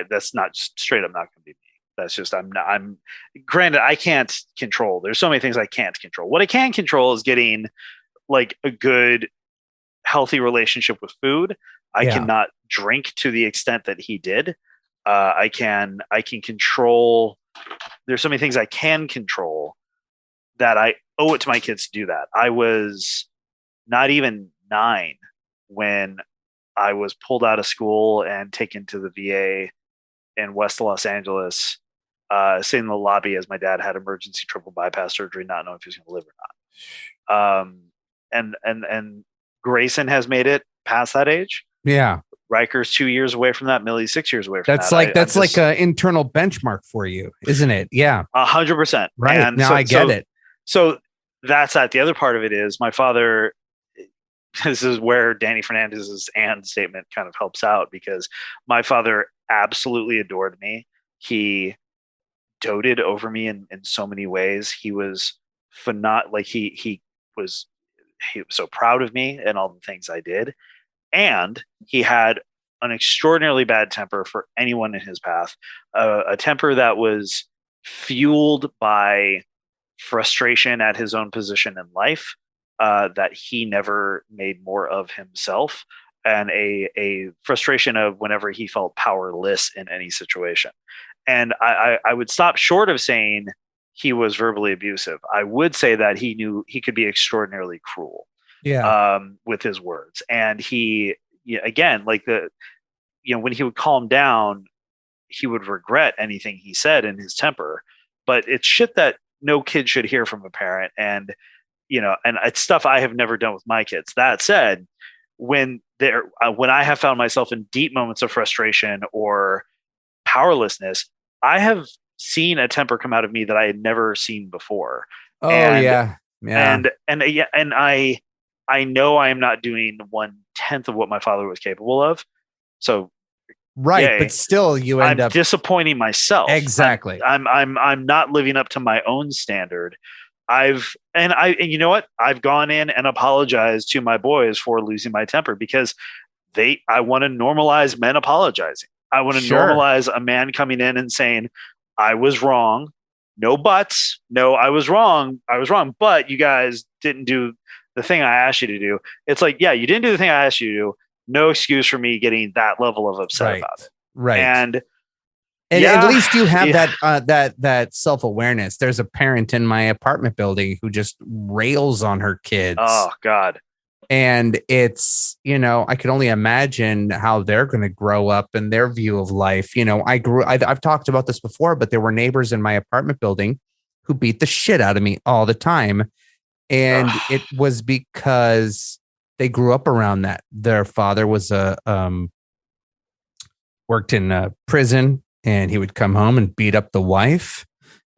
that's not just straight up not going to be me. That's just I'm granted I can't control. There's so many things I can't control. What I can control is getting like a good healthy relationship with food. I cannot drink to the extent that he did. I can control. There's so many things I can control that I owe it to my kids to do that. I was not even 9 when I was pulled out of school and taken to the VA in West Los Angeles, sitting in the lobby as my dad had emergency triple bypass surgery, not knowing if he was going to live or not. And Grayson has made it past that age. Yeah. Riker's 2 years away from that. Millie's 6 years away from that. That's like an internal benchmark for you, isn't it? Yeah. 100%. Right. And now I get it. So that's that. The other part of it is my father. This is where Danny Fernandez's "and" statement kind of helps out, because my father absolutely adored me. He doted over me in so many ways. He was he was so proud of me and all the things I did. And he had an extraordinarily bad temper for anyone in his path, a temper that was fueled by frustration at his own position in life, that he never made more of himself, and a frustration of whenever he felt powerless in any situation. And I would stop short of saying he was verbally abusive. I would say that he knew he could be extraordinarily cruel. With his words. And he, again, like when he would calm down, he would regret anything he said in his temper. But it's shit that no kid should hear from a parent. And it's stuff I have never done with my kids. That said, when I have found myself in deep moments of frustration or powerlessness, I have seen a temper come out of me that I had never seen before. And I know I am not doing 1/10 of what my father was capable of. So, but still, I'm disappointing myself. Exactly. I'm not living up to my own standard. And you know what? I've gone in and apologized to my boys for losing my temper, because I want to normalize men apologizing. I want to normalize a man coming in and saying, I was wrong. No buts. No, I was wrong. But you guys didn't do the thing I asked you to do. It's like, you didn't do the thing I asked you to do. No excuse for me getting that level of upset about it. Right. And at least you have that self-awareness. There's a parent in my apartment building who just rails on her kids. Oh God. And it's, I could only imagine how they're going to grow up and their view of life. I've talked about this before, but there were neighbors in my apartment building who beat the shit out of me all the time. And it was because they grew up around that. Their father was worked in a prison, and he would come home and beat up the wife.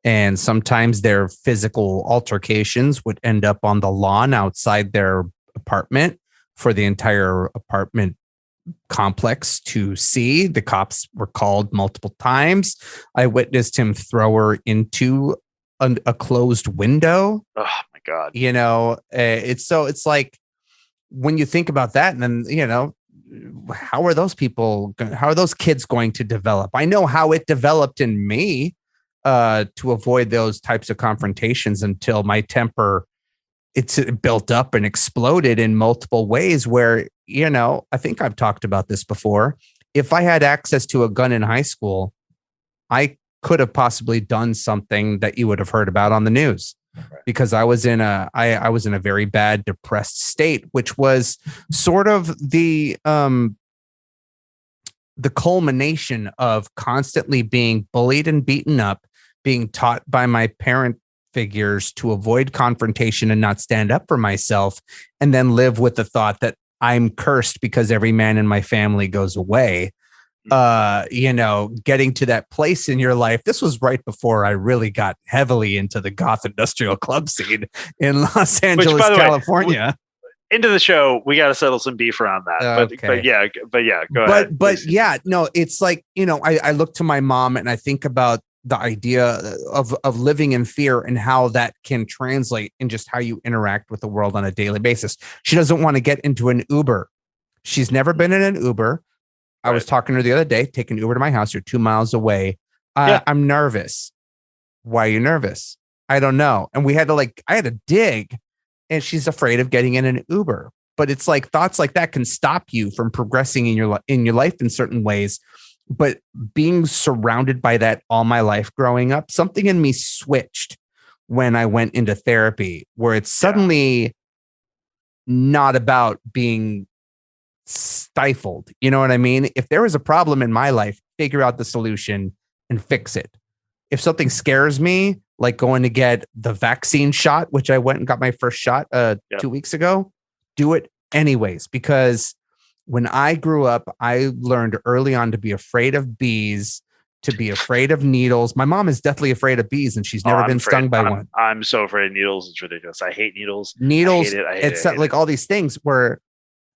And sometimes their physical altercations would end up on the lawn outside their apartment for the entire apartment complex to see. The cops were called multiple times. I witnessed him throw her into a closed window. Oh my God. It's like, when you think about that, and then, how are those kids going to develop? I know how it developed in me, to avoid those types of confrontations until my temper, it's built up and exploded in multiple ways where, I think I've talked about this before. If I had access to a gun in high school, I could have possibly done something that you would have heard about on the news, because I was in a very bad depressed state, which was sort of the culmination of constantly being bullied and beaten up, being taught by my parent figures to avoid confrontation and not stand up for myself, and then live with the thought that I'm cursed because every man in my family goes away. getting to that place in your life. This was right before I really got heavily into the goth industrial club scene in Los Angeles, California. Into the show, we got to settle some beef around that. But yeah, go ahead. But yeah, no, it's like, I look to my mom and I think about the idea of living in fear and how that can translate in just how you interact with the world on a daily basis. She doesn't want to get into an Uber. She's never been in an Uber. I was talking to her the other day, taking Uber to my house. You're 2 miles away. I'm nervous. Why are you nervous? I don't know. And I had to dig, and she's afraid of getting in an Uber. But it's like thoughts like that can stop you from progressing in your life in certain ways. But being surrounded by that all my life growing up, something in me switched when I went into therapy, where it's suddenly not about being stifled. You know what I mean? If there is a problem in my life, figure out the solution and fix it. If something scares me, like going to get the vaccine shot, which I went and got my first shot 2 weeks ago, do it anyways. Because when I grew up, I learned early on to be afraid of bees, to be afraid of needles. My mom is deathly afraid of bees, and she's never been stung by one. I'm so afraid of needles. It's ridiculous. I hate needles. I hate it. Like all these things where,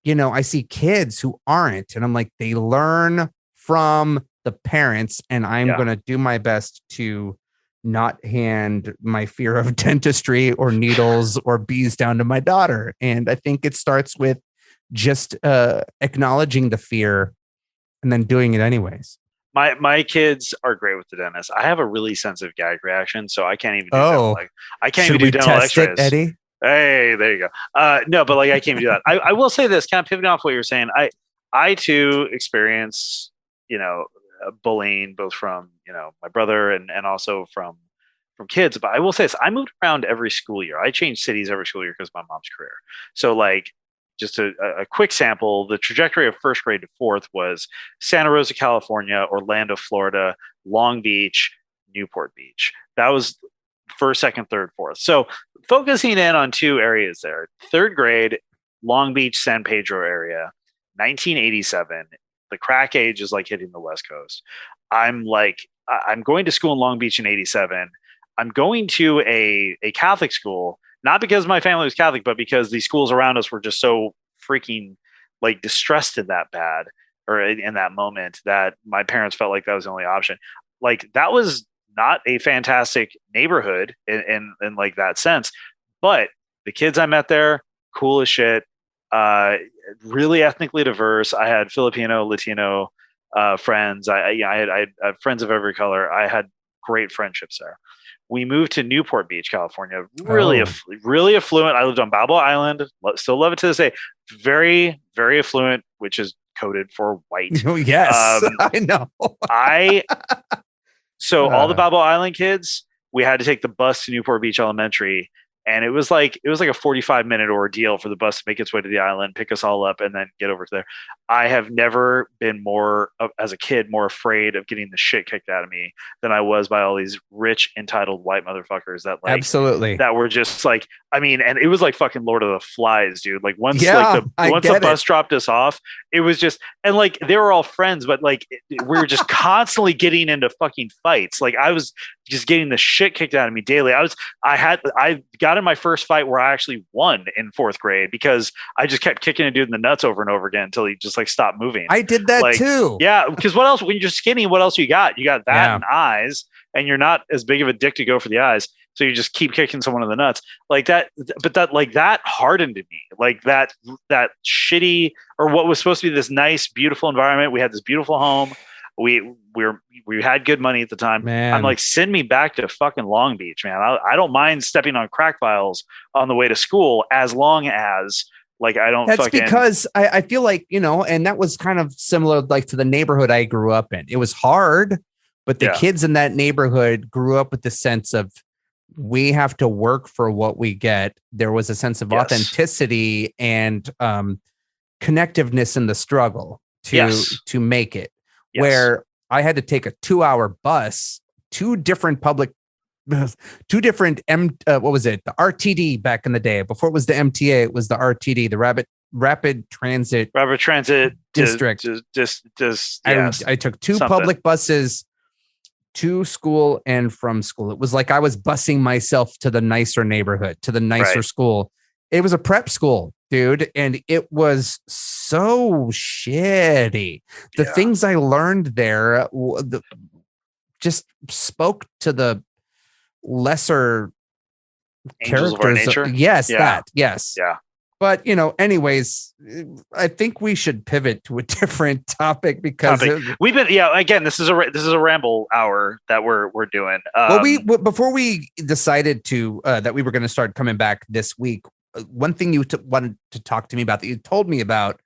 I see kids who aren't, and I'm like, they learn from the parents, and I'm going to do my best to not hand my fear of dentistry or needles or bees down to my daughter. And I think it starts with just acknowledging the fear and then doing it anyways. My kids are great with the dentist. I have a really sensitive gag reaction, so I can't even do I can't even do dental X-rays. It, Eddie? Hey, there you go. No, but I can't even do that. I will say this, kind of pivoting off what you're saying. I too experience, bullying both from, my brother and also from kids. But I will say this, I moved around every school year. I changed cities every school year because of my mom's career. So just a quick sample, the trajectory of first grade to fourth was Santa Rosa, California, Orlando, Florida, Long Beach, Newport Beach. That was first, second, third, fourth. So focusing in on two areas there. Third grade, Long Beach, San Pedro area, 1987. The crack age is hitting the West Coast. I'm going to school in Long Beach in 87. I'm going to a Catholic school, not because my family was Catholic, but because the schools around us were just so freaking distressed in that bad or in that moment that my parents felt like that was the only option. That was not a fantastic neighborhood in that sense, but the kids I met there, cool as shit, really ethnically diverse. I had Filipino, Latino friends. I had friends of every color. I had great friendships there. We moved to Newport Beach, California. Really affluent. I lived on Balboa Island. Still love it to this day. Very, very affluent, which is coded for white. Oh, yes, I know. All the Balboa Island kids, we had to take the bus to Newport Beach Elementary. And it was like a 45-minute ordeal for the bus to make its way to the island, pick us all up, and then get over to there. I have never been as a kid, more afraid of getting the shit kicked out of me than I was by all these rich, entitled white motherfuckers that absolutely that were just and it was like fucking Lord of the Flies, dude. Once the bus dropped us off, it was just, and they were all friends, but we were just constantly getting into fucking fights. I was just getting the shit kicked out of me daily. I got in my first fight where I actually won in fourth grade because I just kept kicking a dude in the nuts over and over again until he just stopped moving. I did that too. Yeah, because what else? When you're skinny, what else you got? You got that and eyes, and you're not as big of a dick to go for the eyes. So you just keep kicking someone in the nuts that. But that hardened me. That shitty, or what was supposed to be this nice, beautiful environment. We had this beautiful home. We had good money at the time. Man. I'm send me back to fucking Long Beach, man. I don't mind stepping on crack vials on the way to school as long as I don't. That's because I feel and that was kind of similar to the neighborhood I grew up in. It was hard, but the kids in that neighborhood grew up with the sense of we have to work for what we get. There was a sense of authenticity and connectiveness in the struggle to make it. Yes. Where I had to take a 2-hour bus, two different what was it? The RTD back in the day. Before it was the MTA, it was the RTD, the Rapid rapid transit district. I took two public buses to school and from school. It was like I was busing myself to the nicer neighborhood, to the nicer school. It was a prep school, dude, and it was so shitty. The things I learned there just spoke to the lesser Angels characters. Of our nature. Yes, that. Yes. Yeah. But, anyways, I think we should pivot to a different topic because we've been, again, this is a ramble hour that we're doing. Before we decided to, that we were going to start coming back this week, one thing you wanted to talk to me about that you told me about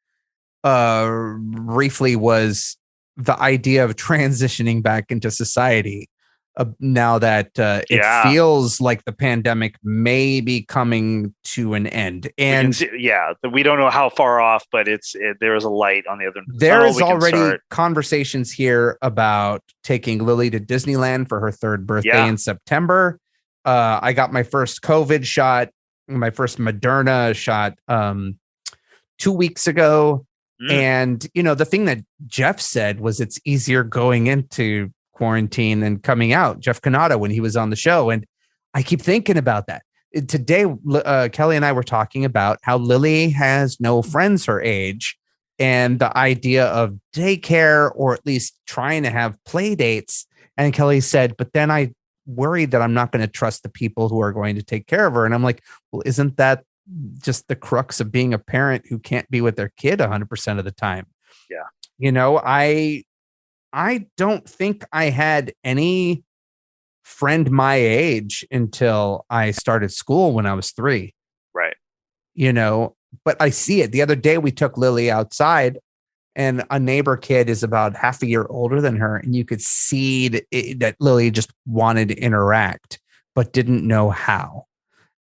briefly was the idea of transitioning back into society. Now that it feels like the pandemic may be coming to an end, and we don't know how far off, but there is a light on the other. There is already conversations here about taking Lily to Disneyland for her 3rd birthday in September. I got my first COVID shot, my first Moderna shot 2 weeks ago. And, the thing that Jeff said was it's easier going into quarantine and coming out, Jeff Canada, when he was on the show. And I keep thinking about that. Today, Kelly and I were talking about how Lily has no friends her age and the idea of daycare or at least trying to have play dates. And Kelly said, but then I worry that I'm not going to trust the people who are going to take care of her. And I'm like, well, isn't that just the crux of being a parent who can't be with their kid 100% of the time? Yeah. I don't think I had any friend my age until I started school when I was 3. Right. But I see it. The other day we took Lily outside and a neighbor kid is about half a year older than her. And you could see that Lily just wanted to interact, but didn't know how.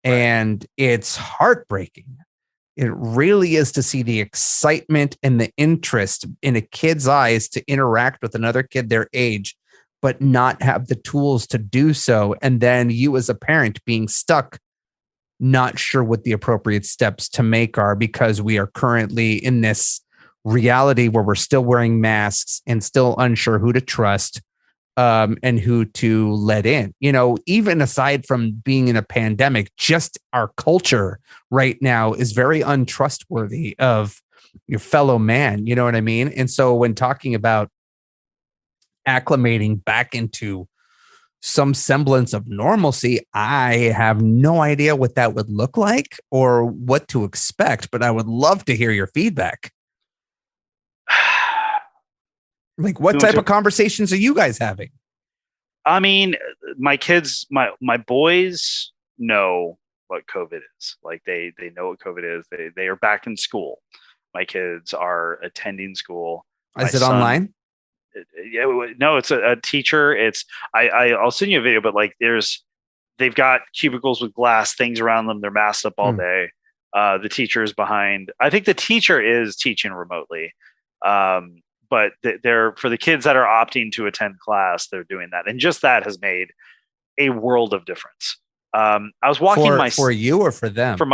Right. And it's heartbreaking. It really is to see the excitement and the interest in a kid's eyes to interact with another kid their age, but not have the tools to do so. And then you as a parent being stuck, not sure what the appropriate steps to make are because we are currently in this reality where we're still wearing masks and still unsure who to trust and who to let in. Even aside from being in a pandemic, just our culture right now is very untrustworthy of your fellow man. You know what I mean? And so when talking about acclimating back into some semblance of normalcy, I have no idea what that would look like or what to expect, but I would love to hear your feedback. Like, what type of conversations are you guys having? I mean, my kids, my boys know what COVID is. Like they know what COVID is. They are back in school. My kids are attending school. Is it online? No, it's a teacher. I'll send you a video, but like they've got cubicles with glass things around them. They're masked up all day. The teacher is behind. I think the teacher is teaching remotely. But they're for the kids that are opting to attend class, they're doing that. And just that has made a world of difference. I was walking for you or for them? For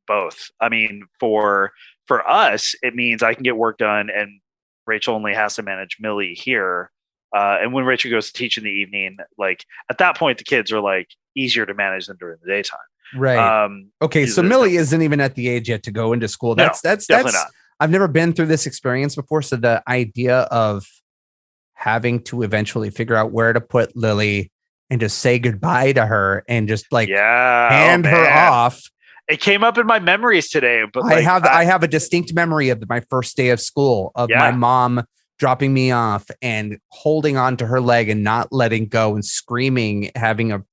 both. I mean, for us, it means I can get work done and Rachel only has to manage Millie here. And when Rachel goes to teach in the evening, like at that point, the kids are like easier to manage than during the daytime. Right. Okay. So Millie isn't even at the age yet to go into school. That's definitely not. I've never been through this experience before. So the idea of having to eventually figure out where to put Lily and just say goodbye to her and just like hand her off. It came up in my memories today, but I have a distinct memory of my first day of school of my mom dropping me off and holding on to her leg and not letting go and screaming, having a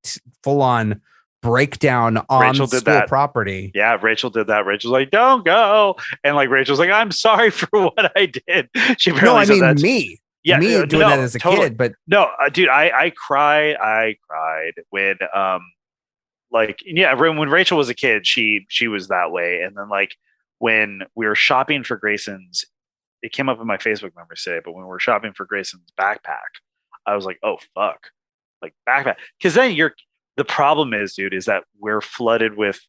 full on breakdown on school property. Yeah, Rachel did that. Rachel's like, "Don't go," and like Rachel's like, "I'm sorry for what I did." She apparently said that. Me. Yeah, me doing that as a kid, but no, dude, I cried when when Rachel was a kid, she was that way, and then like when we were shopping for Grayson's, it came up in my Facebook memories today. But when we were shopping for Grayson's backpack, I was like, "Oh fuck!" Like backpack, because then the problem is, dude, is that we're flooded with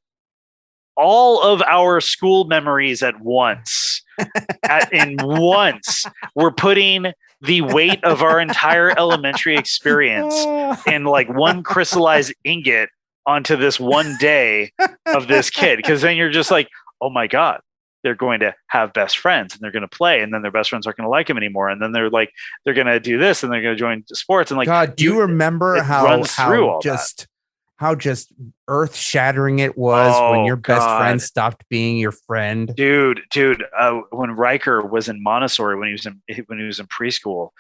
all of our school memories at once. In once, we're putting the weight of our entire elementary experience in like one crystallized ingot onto this one day of this kid. Because then you're just like, oh my God, they're going to have best friends and they're going to play, and then their best friends aren't going to like them anymore. And then they're going to do this and they're going to join sports. And like, God, do you remember how just earth shattering it was when your best friend stopped being your friend? Dude, when Riker was in Montessori, when he was in preschool,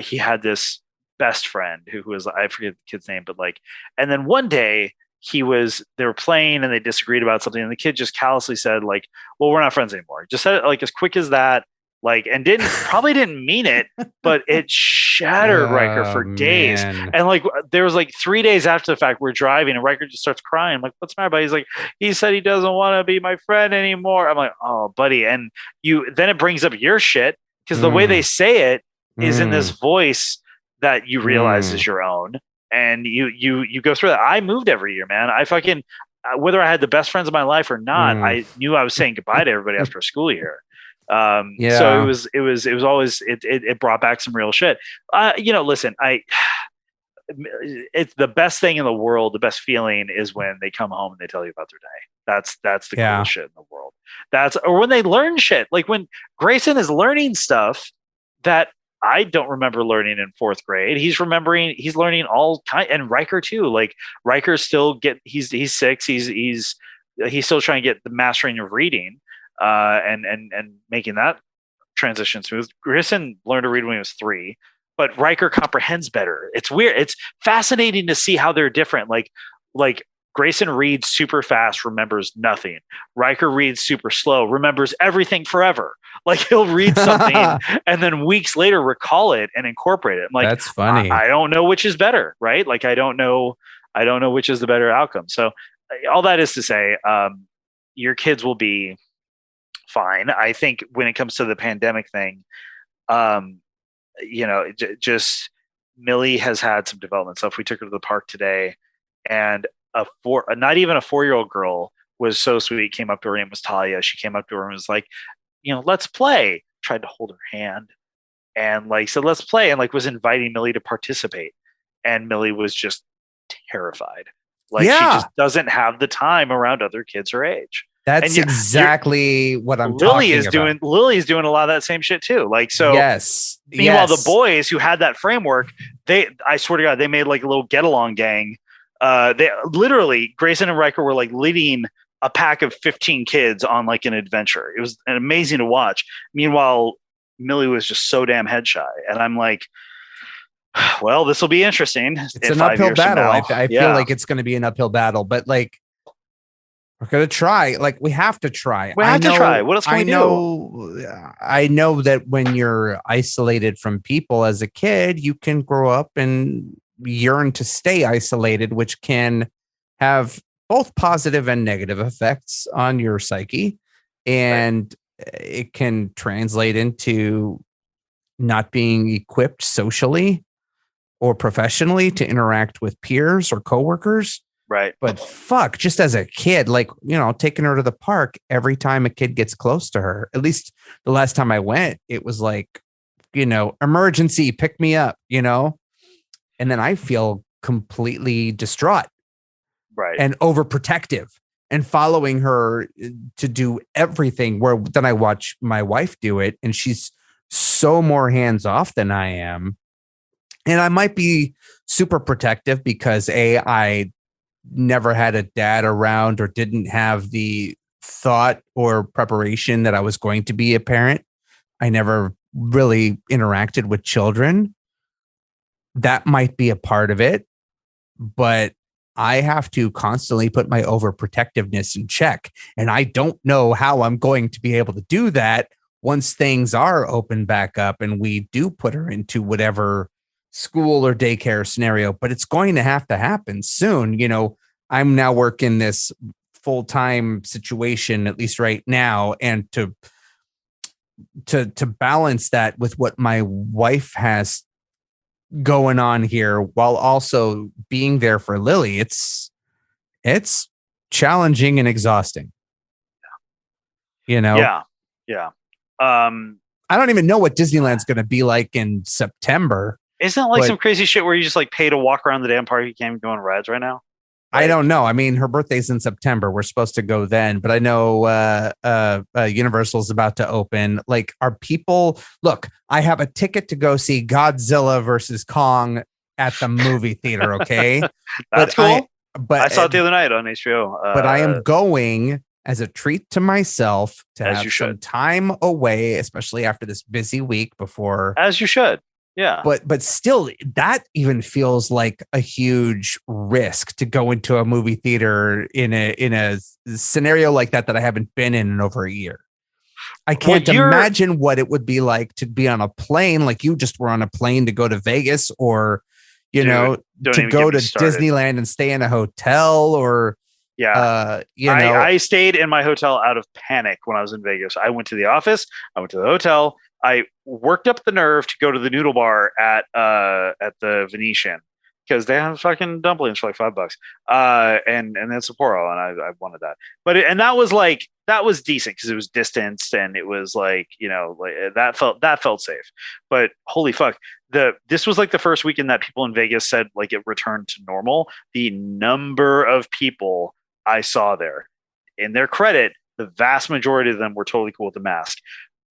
he had this best friend who was, I forget the kid's name, but like, and then one day they were playing and they disagreed about something, and the kid just callously said like, well, we're not friends anymore. Just said it like as quick as that. Like, and probably didn't mean it, but it shattered Riker for days. Man. And like, there was like 3 days after the fact, we're driving and Riker just starts crying. I'm like, what's the matter? But he's like, he said he doesn't want to be my friend anymore. I'm like, oh, buddy. And then it brings up your shit because the way they say it is in this voice that you realize is your own. And you go through that. I moved every year, man. I fucking, whether I had the best friends of my life or not, I knew I was saying goodbye to everybody after a school year. So it was always, it brought back some real shit. Listen, it's the best thing in the world. The best feeling is when they come home and they tell you about their day. That's the coolest shit in the world. Or when they learn shit, like when Grayson is learning stuff that I don't remember learning in fourth grade. He's learning all kind, and Riker too. Like Riker's still he's 6. He's still trying to get the mastering of reading. And making that transition smooth. Grayson learned to read when he was 3, but Riker comprehends better. It's weird. It's fascinating to see how they're different. Like Grayson reads super fast, remembers nothing. Riker reads super slow, remembers everything forever. Like he'll read something and then weeks later recall it and incorporate it. I'm like, that's funny. I don't know which is better, right? Like I don't know which is the better outcome. So all that is to say, your kids will be fine. I think when it comes to the pandemic thing, just Millie has had some development stuff. We took her to the park today, and not even a 4-year-old girl was so sweet. Came up to her name was Talia. She came up to her and was like, let's play. Tried to hold her hand and like said, let's play, and like was inviting Millie to participate. And Millie was just terrified. Like she just doesn't have the time around other kids her age. That's exactly what I'm talking about. Lily is doing a lot of that same shit too. Like, so yes. Meanwhile, the boys who had that framework, I swear to God, they made like a little get along gang. They literally, Grayson and Riker were like leading a pack of 15 kids on like an adventure. It was amazing to watch. Meanwhile, Millie was just so damn head shy. And I'm like, well, this will be interesting. It's an uphill battle. I feel like it's going to be an uphill battle, but like, we're going to try. Like, we have to try. We have to try. What else can we do? I know that when you're isolated from people as a kid, you can grow up and yearn to stay isolated, which can have both positive and negative effects on your psyche. And it can translate into not being equipped socially or professionally to interact with peers or coworkers. Right. But fuck, just as a kid, like, taking her to the park, every time a kid gets close to her, at least the last time I went, it was like, emergency, pick me up, and then I feel completely distraught. Right. And overprotective and following her to do everything, where then I watch my wife do it and she's so more hands off than I am. And I might be super protective because I never had a dad around or didn't have the thought or preparation that I was going to be a parent. I never really interacted with children. That might be a part of it, but I have to constantly put my overprotectiveness in check. And I don't know how I'm going to be able to do that once things are open back up and we do put her into whatever school or daycare scenario, but it's going to happen soon. I'm now working this full-time situation, at least right now. And to balance that with what my wife has going on here while also being there for Lily, it's challenging and exhausting. you know? Yeah. Yeah. I don't even know what Disneyland's going to be like in September. Isn't it like some crazy shit where you just like pay to walk around the damn park? You can't even go on rides right now. Like, I don't know. I mean, her birthday's in September. We're supposed to go then, but I know Universal's about to open. Like, are people? Look, I have a ticket to go see Godzilla versus Kong at the movie theater. Okay, that's cool. But I saw it the other night on HBO. But I am going as a treat to myself to As have you some should. time away, especially after this busy week before. As you should. Yeah. But still, that even feels like a huge risk to go into a movie theater in a scenario like that I haven't been in over a year. I can't imagine what it would be like to be on a plane, like you just were on a plane to go to Vegas, or to go to Disneyland and stay in a hotel, or I stayed in my hotel out of panic when I was in Vegas. I went to the office, I went to the hotel, I worked up the nerve to go to the noodle bar at the Venetian because they have fucking dumplings for like $5. And then Sapporo, and I wanted that. But that was decent because it was distanced and it was like, that felt safe. But holy fuck, this was like the first weekend that people in Vegas said like it returned to normal. The number of people I saw there, in their credit, the vast majority of them were totally cool with the mask,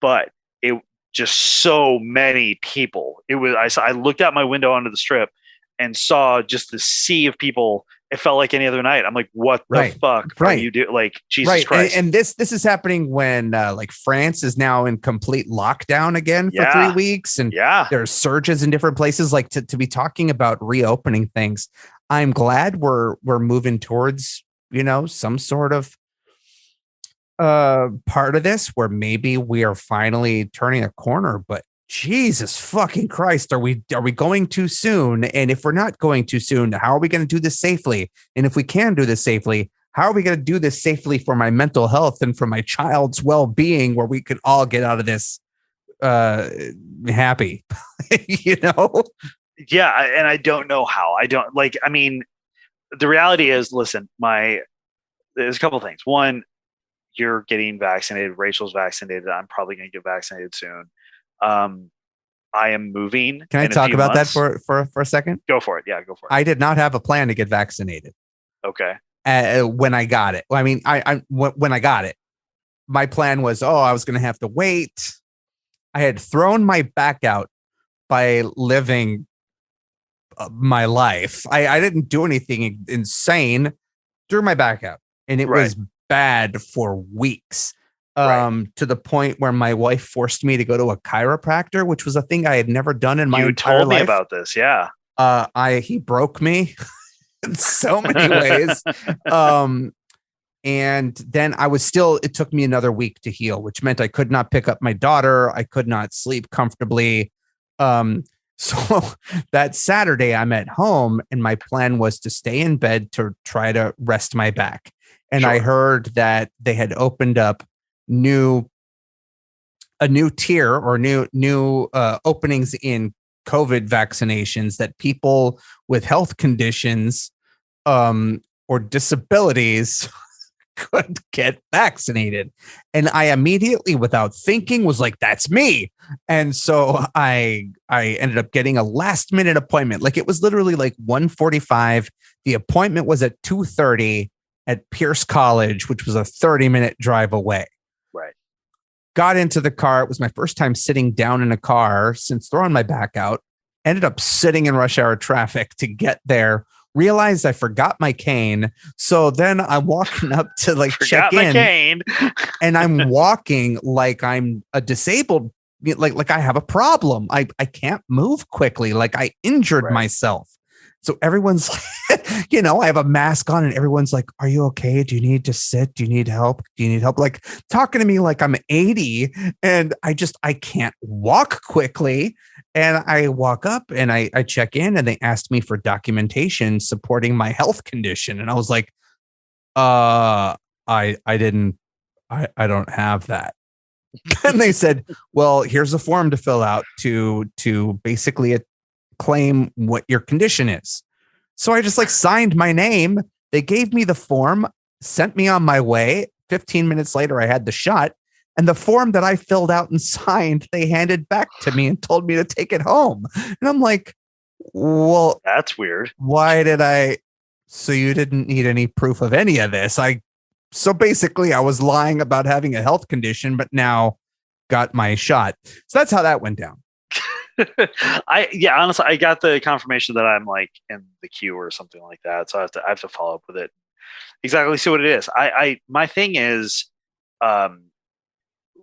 but it just so many people. I looked out my window onto the strip and saw just the sea of people. It felt like any other night. I'm like, what the fuck are you doing? Like, Jesus Christ. And this is happening when like France is now in complete lockdown again for 3 weeks. And there's surges in different places. Like to be talking about reopening things. I'm glad we're moving towards, some sort of part of this where maybe we are finally turning a corner, but Jesus fucking Christ, are we going too soon? And if we're not going too soon, how are we going to do this safely? And if we can do this safely, how are we going to do this safely for my mental health and for my child's well-being, where we could all get out of this happy? Yeah, and I don't know how. The reality is, listen, there's a couple of things. One, you're getting vaccinated. Rachel's vaccinated. I'm probably going to get vaccinated soon. I am moving. Can I talk about that for a second? Go for it. Yeah, go for it. I did not have a plan to get vaccinated. Okay. When I got it, when I got it, my plan was, I was going to have to wait. I had thrown my back out by living my life. I didn't do anything insane. Threw my back out, and it was bad for weeks. To the point where my wife forced me to go to a chiropractor, which was a thing I had never done in my entire life. You told me about this, yeah. He broke me in so many ways. And then it took me another week to heal, which meant I could not pick up my daughter. I could not sleep comfortably. So that Saturday I'm at home, and my plan was to stay in bed to try to rest my back. And I heard that they had opened up a new tier or new openings in COVID vaccinations, that people with health conditions or disabilities could get vaccinated. And I immediately, without thinking, was like, that's me. And so I ended up getting a last minute appointment. Like, it was literally like 1:45. The appointment was at 2:30 at Pierce College, which was a 30-minute drive away. Right. Got into the car. It was my first time sitting down in a car since throwing my back out. Ended up sitting in rush hour traffic to get there. Realized I forgot my cane. So then I'm walking up to check in. Cane. And I'm walking like I'm a disabled, like I have a problem. I can't move quickly. Like I injured myself. So everyone's like, I have a mask on, and everyone's like, are you okay? Do you need to sit? Do you need help? Like talking to me like I'm 80, and I can't walk quickly. And I walk up and I check in, and they asked me for documentation supporting my health condition. And I was like, I don't have that. And they said, well, here's a form to fill out to basically claim what your condition is. So I just signed my name. They gave me the form, sent me on my way. 15 minutes later, I had the shot. And the form that I filled out and signed, they handed back to me and told me to take it home. And I'm like, well, that's weird. Why did I? So you didn't need any proof of any of this. So basically I was lying about having a health condition, but now got my shot. So that's how that went down. Honestly, I got the confirmation that I'm like in the queue or something like that. So I have to follow up with it. Exactly. See what it is. My thing is,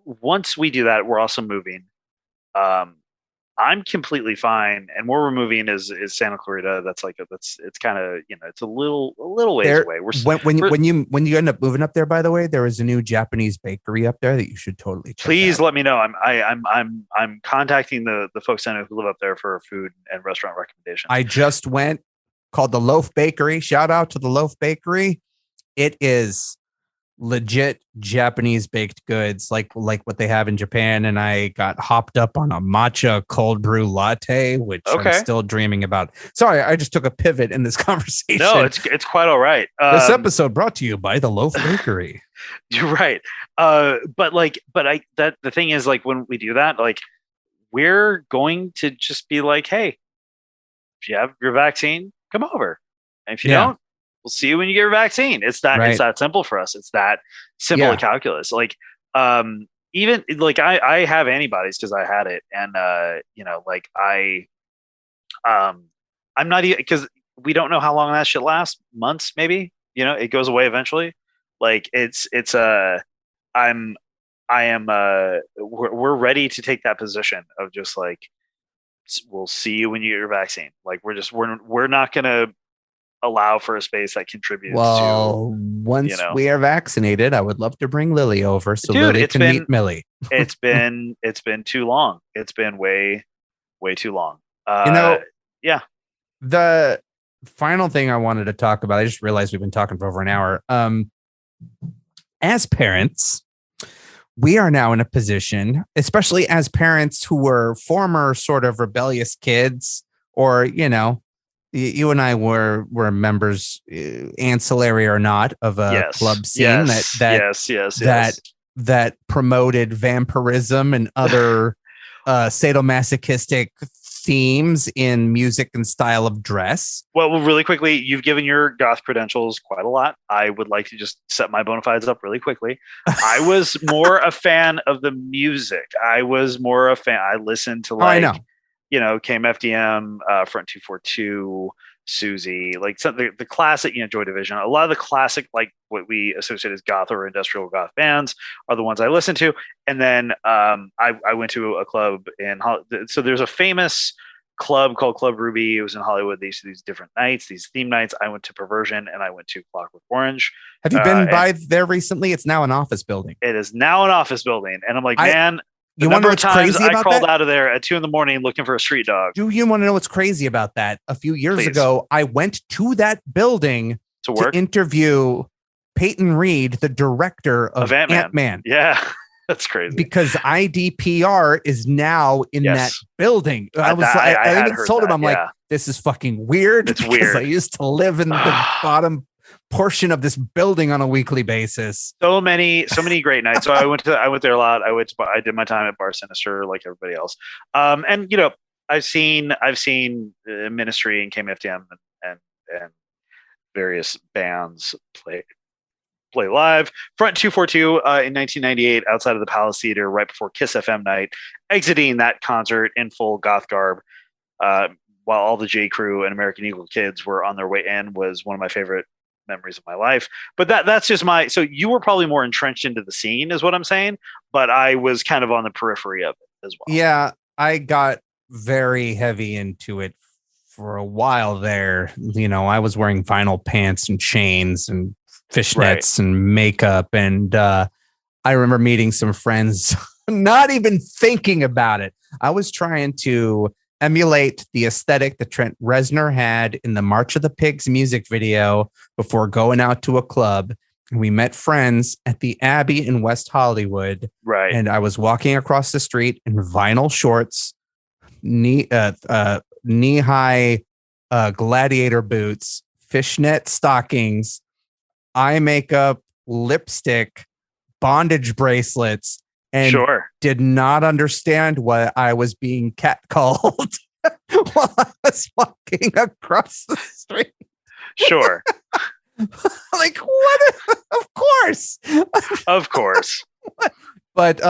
once we do that, we're also moving. I'm completely fine, and where we're moving is Santa Clarita. That's it's kind of it's a little ways away. When you end up moving up there, by the way, there is a new Japanese bakery up there that you should totally check please out. let me know. I'm contacting the folks I know who live up there for food and restaurant recommendations. I just went, called the Loaf Bakery. Shout out to the Loaf Bakery. It is legit Japanese baked goods like what they have in Japan, and I got hopped up on a matcha cold brew latte, which I'm still dreaming about. Sorry, I just took a pivot in this conversation. No, it's quite all right. This episode brought to you by the Loaf Bakery. You're right. But the thing is, like, when we do that, like, we're going to just be like, hey, if you have your vaccine, come over. And if you don't, we'll see you when you get your vaccine. It's that simple for us. It's that simple of calculus. Like, even like I have antibodies because I had it, and I'm not even, because we don't know how long that shit lasts. Months, maybe. It goes away eventually. Like we're ready to take that position of just like, we'll see you when you get your vaccine. Like we're not gonna allow for a space that contributes to. Once we are vaccinated, I would love to bring Lily over so Lily can meet Millie. It's been too long. It's been way too long. The final thing I wanted to talk about, I just realized we've been talking for over an hour. As parents, we are now in a position, especially as parents who were former sort of rebellious kids, or, you and I were members, ancillary or not, of a club scene that promoted vampirism and other sadomasochistic themes in music and style of dress. Well, really quickly, you've given your goth credentials quite a lot. I would like to just set my bona fides up really quickly. I was more a fan of the music. I listened to KMFDM, Front 242, Susie, like the classic, Joy Division. A lot of the classic, like what we associate as goth or industrial goth bands, are the ones I listen to. And then I went to a club so there's a famous club called Club Ruby. It was in Hollywood. They used to do these different nights, these theme nights. I went to Perversion and I went to Clockwork Orange. Have you been by there recently? It's now an office building. It is now an office building. And I'm like, man, you want to know what's crazy about I crawled out of there at 2 a.m. looking for a street dog. Do you want to know what's crazy about that? A few years ago, I went to that building to interview Peyton Reed, the director of Ant-Man. Yeah, that's crazy. Because IDPR is now in that building. I even told him, I'm like, this is fucking weird. It's weird. I used to live in the bottom portion of this building on a weekly basis. So many great nights. So I went there a lot. I did my time at Bar Sinister like everybody else. And I've seen Ministry and KMFDM and various bands play live. Front 242 in 1998 outside of the Palace Theater right before Kiss FM night, exiting that concert in full goth garb, while all the J Crew and American Eagle kids were on their way in, was one of my favorite memories of my life. But that's just so you were probably more entrenched into the scene is what I'm saying, but I was kind of on the periphery of it as well. Yeah, I got very heavy into it for a while there. I was wearing vinyl pants and chains and fishnets and makeup, and I remember meeting some friends not even thinking about it. I was trying to emulate the aesthetic that Trent Reznor had in the March of the Pigs music video before going out to a club. We met friends at the Abbey in West Hollywood. Right. And I was walking across the street in vinyl shorts, knee-high gladiator boots, fishnet stockings, eye makeup, lipstick, bondage bracelets, and Sure. did not understand why I was being catcalled while I was walking across the street. Sure. Like, what? Of course. Of course. But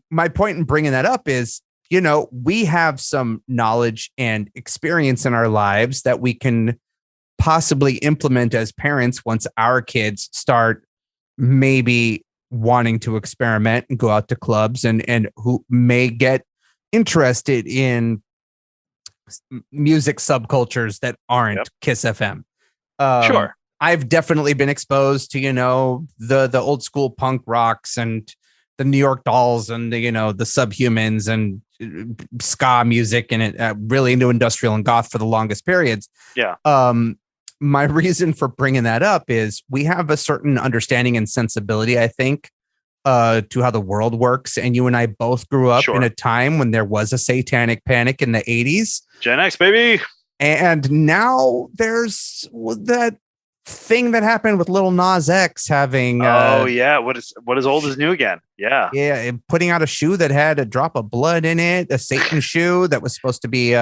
my point in bringing that up is, you know, we have some knowledge and experience in our lives that we can possibly implement as parents once our kids start maybe wanting to experiment and go out to clubs and who may get interested in music subcultures that aren't Kiss FM. Sure. I've definitely been exposed to, you know, the old school punk rocks and the New York Dolls and the, you know, the Subhumans and ska music and it really into industrial and goth for the longest periods. Yeah. My reason for bringing that up is we have a certain understanding and sensibility, I think, to how the world works. And you and I both grew up in a time when there was a satanic panic in the 80s. Gen X, baby. And now there's that thing that happened with Lil Nas X having what is old is new again. Yeah, putting out a shoe that had a drop of blood in it, a Satan shoe that was supposed to be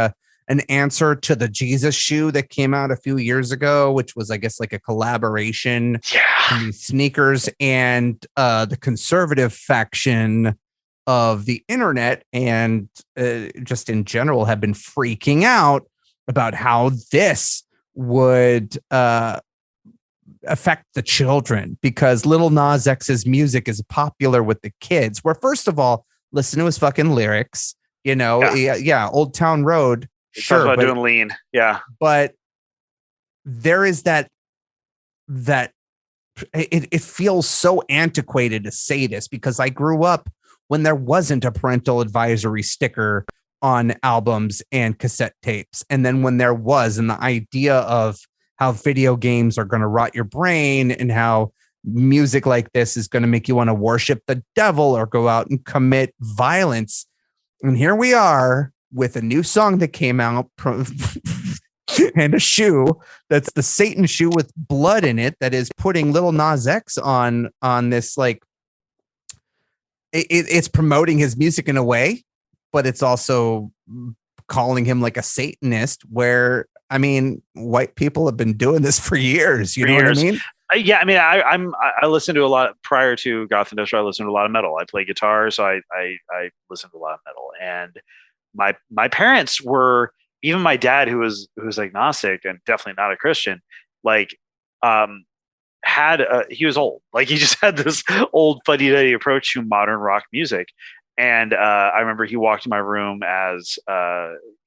an answer to the Jesus shoe that came out a few years ago, which was, I guess, like a collaboration between sneakers and the conservative faction of the internet and just in general have been freaking out about how this would affect the children, because Lil Nas X's music is popular with the kids, where first of all, listen to his fucking lyrics, you know, Old Town Road. Sure, about doing lean. Yeah. But there is that it feels so antiquated to say this, because I grew up when there wasn't a parental advisory sticker on albums and cassette tapes. And then when there was, and the idea of how video games are going to rot your brain and how music like this is going to make you want to worship the devil or go out and commit violence. And here we are with a new song that came out and a shoe that's the Satan shoe with blood in it that is putting Lil Nas X on this, like, it's promoting his music in a way, but it's also calling him like a Satanist, where, I mean, white people have been doing this for years. You know what I mean? Yeah, I mean, I listen to a lot prior to Goth Industrial. I listened to a lot of metal. I play guitar, so I listened to a lot of metal. And my parents were, even my dad, who was agnostic and definitely not a Christian, like, he was old. Like, he just had this old fuddy-duddy approach to modern rock music. And I remember he walked in my room as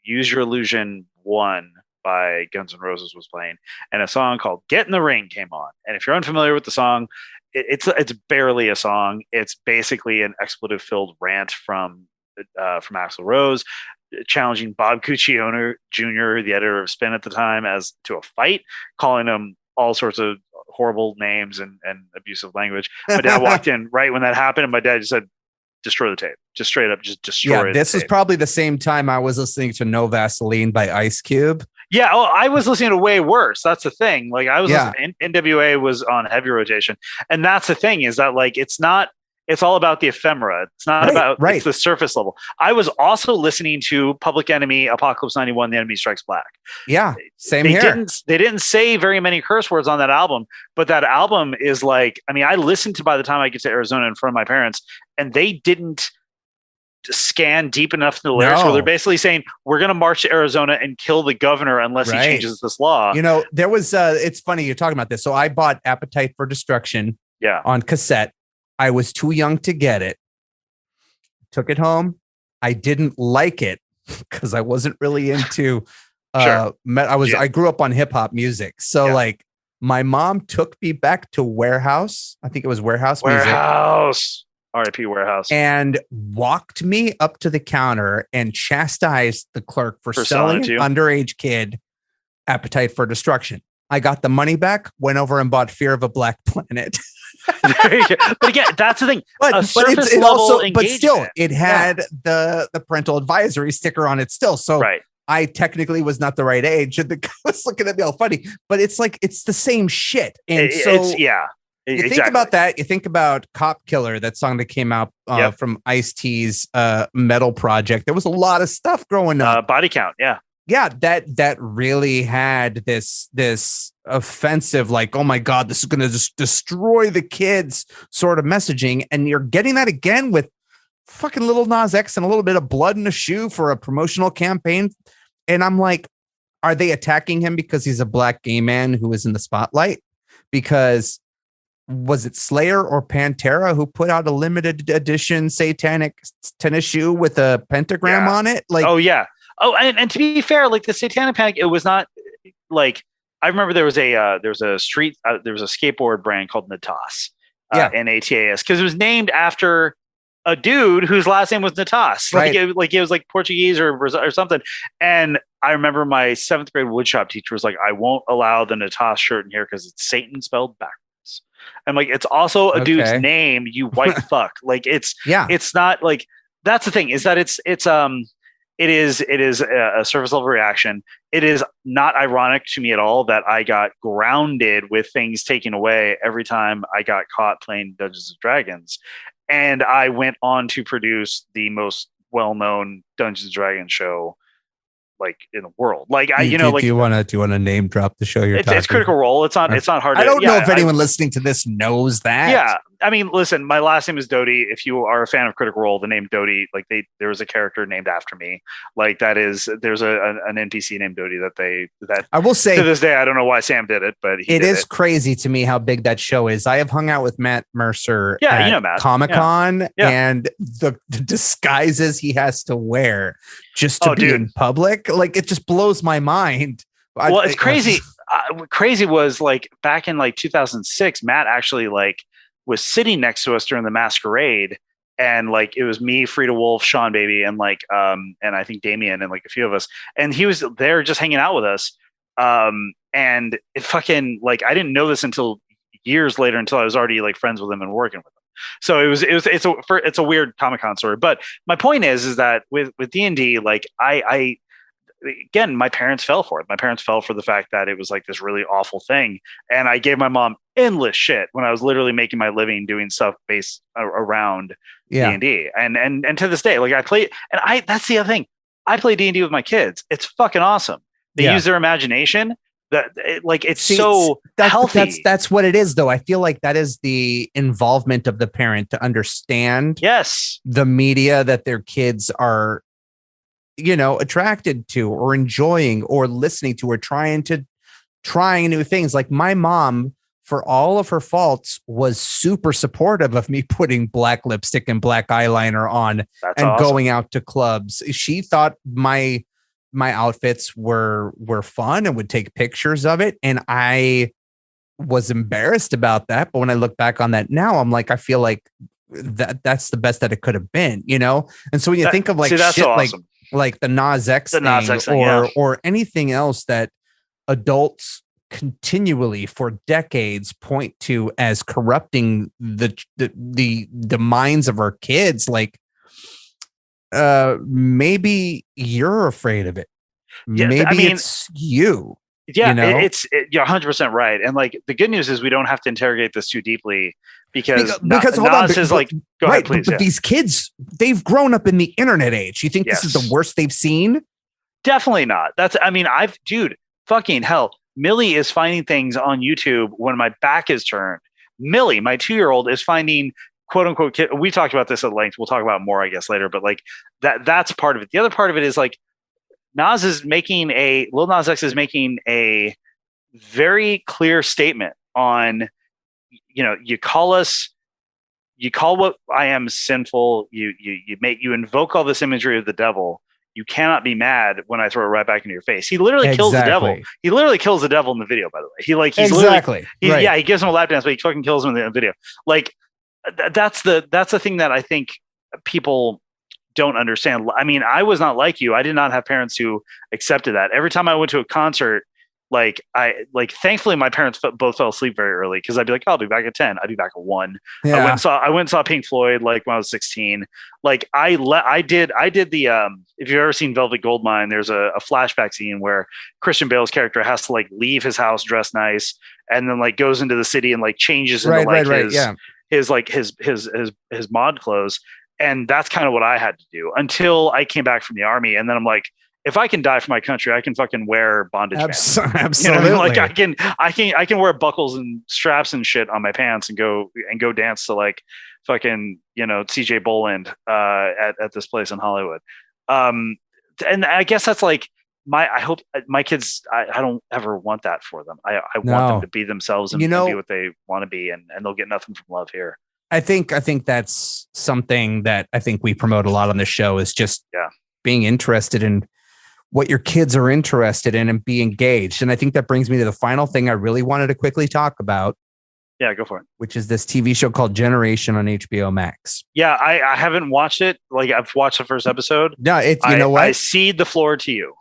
Use Your Illusion 1 by Guns N' Roses was playing, and a song called Get in the Ring came on. And if you're unfamiliar with the song, it's barely a song. It's basically an expletive-filled rant from Axl Rose, challenging Bob Cuccione Jr., the editor of Spin at the time, as to a fight, calling him all sorts of horrible names and abusive language. My dad walked in right when that happened, and my dad just said, destroy the tape. Just straight up, just destroy it. Yeah, this was probably the same time I was listening to No Vaseline by Ice Cube. Yeah, I was listening to way worse. That's the thing. Like, I was listening, NWA was on heavy rotation. And that's the thing, is that, like, it's all about the ephemera. It's not it's the surface level. I was also listening to Public Enemy, Apocalypse 91, The Enemy Strikes Black. Yeah, same here. They didn't say very many curse words on that album, but that album is like, I mean, I listened to, by the time I get to Arizona in front of my parents, and they didn't scan deep enough in the lyrics where they're basically saying, we're going to march to Arizona and kill the governor unless he changes this law. You know, there was, it's funny you're talking about this. So I bought Appetite for Destruction on cassette. I was too young to get it. Took it home. I didn't like it because I wasn't really into, I grew up on hip hop music. So like, my mom took me back to Warehouse. I think it was Warehouse Music. R.I.P. Warehouse. And walked me up to the counter and chastised the clerk for selling an underage kid Appetite for Destruction. I got the money back, went over and bought Fear of a Black Planet. But again, that's the thing. But still, it had the parental advisory sticker on it still. So I technically was not the right age. And the guy was looking at me all funny, but it's like, it's the same shit. And You think about that. You think about Cop Killer, that song that came out from Ice-T's Metal Project. There was a lot of stuff growing up. Body Count, yeah, that really had this offensive, like, oh my God, this is going to just destroy the kids sort of messaging. And you're getting that again with fucking Lil Nas X and a little bit of blood in a shoe for a promotional campaign. And I'm like, are they attacking him because he's a black gay man who is in the spotlight? Because was it Slayer or Pantera who put out a limited edition satanic tennis shoe with a pentagram on it? Like, oh yeah. Oh, and to be fair, like the Satanic Panic, it was not like, I remember there was a skateboard brand called Natas, Natas, because it was named after a dude whose last name was Natas. Like, it was like Portuguese or something. And I remember my 7th grade woodshop teacher was like, I won't allow the Natas shirt in here because it's Satan spelled backwards. I'm like, it's also a dude's name, you white fuck. Like, it's not like, that's the thing, is that it is a surface level reaction. It is not ironic to me at all that I got grounded with things taken away every time I got caught playing Dungeons and Dragons. And I went on to produce the most well-known Dungeons and Dragons show like in the world. Like, do you want to name drop the show it's Critical Role. It's not hard. I don't know if anyone listening to this knows that. Yeah. I mean, listen, my last name is Doty. If you are a fan of Critical Role, the name Doty, like there was a character named after me. Like there's an NPC named Doty that I will say to this day, I don't know why Sam did it, but it is crazy to me how big that show is. I have hung out with Matt Mercer at Matt. Comic-Con and the disguises he has to wear just to be in public. Like, it just blows my mind. Well, it's crazy. Crazy was like back in like 2006, Matt actually like was sitting next to us during the masquerade, and like it was me, Frida Wolf, Sean Baby, and like and I think Damien and like a few of us, and he was there just hanging out with us. And it fucking, like, I didn't know this until years later, until I was already like friends with him and working with him. So it's a weird Comic-Con story. But my point is that with D&D, like I again, my parents fell for it. My parents fell for the fact that it was like this really awful thing. And I gave my mom endless shit when I was literally making my living doing stuff based around D&D. And to this day, like I play, and that's the other thing. I play D&D with my kids. It's fucking awesome. They use their imagination. It's so healthy. That's what it is, though. I feel like that is the involvement of the parent to understand the media that their kids are, attracted to or enjoying or listening to or trying new things. Like, my mom, for all of her faults, was super supportive of me putting black lipstick and black eyeliner on going out to clubs. She thought my outfits were fun and would take pictures of it. And I was embarrassed about that. But when I look back on that now, I'm like, I feel like that's the best that it could have been, And so when you think of like shit, so awesome. like the Nas X thing, or anything else that adults continually for decades point to as corrupting the minds of our kids, like, maybe you're afraid of it. Maybe it's you. Yeah, you're 100% right. And like the good news is we don't have to interrogate this too deeply because Nas is like, go ahead, please. But these kids, they've grown up in the internet age. You think this is the worst they've seen? Definitely not. Fucking hell. Millie is finding things on YouTube when my back is turned. Millie, my 2-year-old, is finding quote unquote kid. We talked about this at length. We'll talk about more, I guess, later, but like that's part of it. The other part of it is like Lil Nas X is making a very clear statement on, you call what I am sinful. You invoke all this imagery of the devil. You cannot be mad when I throw it right back into your face. He literally kills the devil. He literally kills the devil in the video, by the way. He gives him a lap dance, but he fucking kills him in the video. Like, that's the thing that I think people don't understand. I mean, I was not like you. I did not have parents who accepted that. Every time I went to a concert, like thankfully my parents both fell asleep very early because I'd be like, I'll be back at 10. I'd be back at 1. Yeah. I went and saw Pink Floyd like when I was 16. Like I did the if you've ever seen Velvet Goldmine, there's a flashback scene where Christian Bale's character has to like leave his house dressed nice and then like goes into the city and like changes into his mod clothes. And that's kind of what I had to do until I came back from the army. And then I'm like, if I can die for my country, I can fucking wear bondage pants. Absolutely. You know what I mean? Like I can wear buckles and straps and shit on my pants and go dance to like fucking, CJ Boland at this place in Hollywood. And I guess that's like I hope my kids, I don't ever want that for them. I want them to be themselves and be what they want to be, and they'll get nothing from love here. I think that's something that I think we promote a lot on the show is just being interested in what your kids are interested in and be engaged. And I think that brings me to the final thing I really wanted to quickly talk about. Yeah, go for it. Which is this TV show called Generation on HBO Max. Yeah, I haven't watched it. Like I've watched the first episode. No, you know what? I cede the floor to you.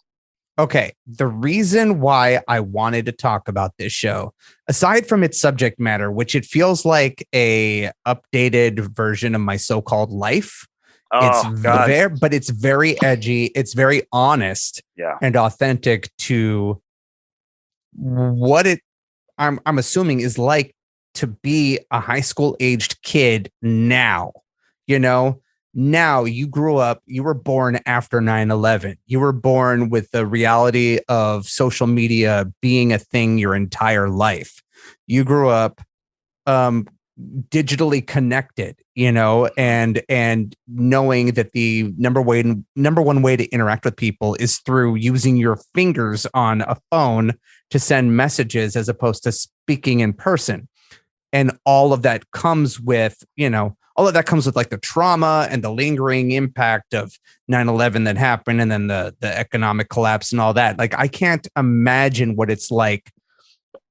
Okay. The reason why I wanted to talk about this show, aside from its subject matter, which it feels like a updated version of my so-called life. But it's very edgy. It's very honest and authentic to what I'm assuming is like to be a high school aged kid now. Now you grew up, you were born after 9/11. You were born with the reality of social media being a thing your entire life. You grew up digitally connected, and knowing that the number one way to interact with people is through using your fingers on a phone to send messages as opposed to speaking in person. And all of that comes with, like the trauma and the lingering impact of 9/11 that happened, and then the economic collapse and all that. Like, I can't imagine what it's like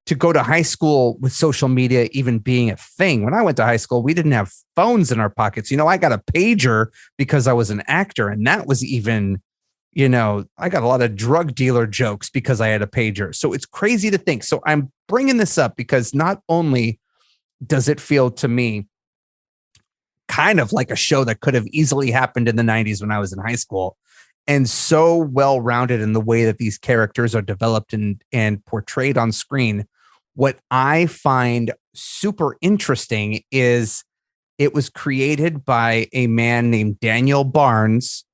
to go to high school with social media even being a thing. When I went to high school, we didn't have phones in our pockets. I got a pager because I was an actor, and that was even, I got a lot of drug dealer jokes because I had a pager. So it's crazy to think. So I'm bringing this up because not only does it feel to me kind of like a show that could have easily happened in the 90s when I was in high school, and so well-rounded in the way that these characters are developed and portrayed on screen. What I find super interesting is it was created by a man named Daniel Barnes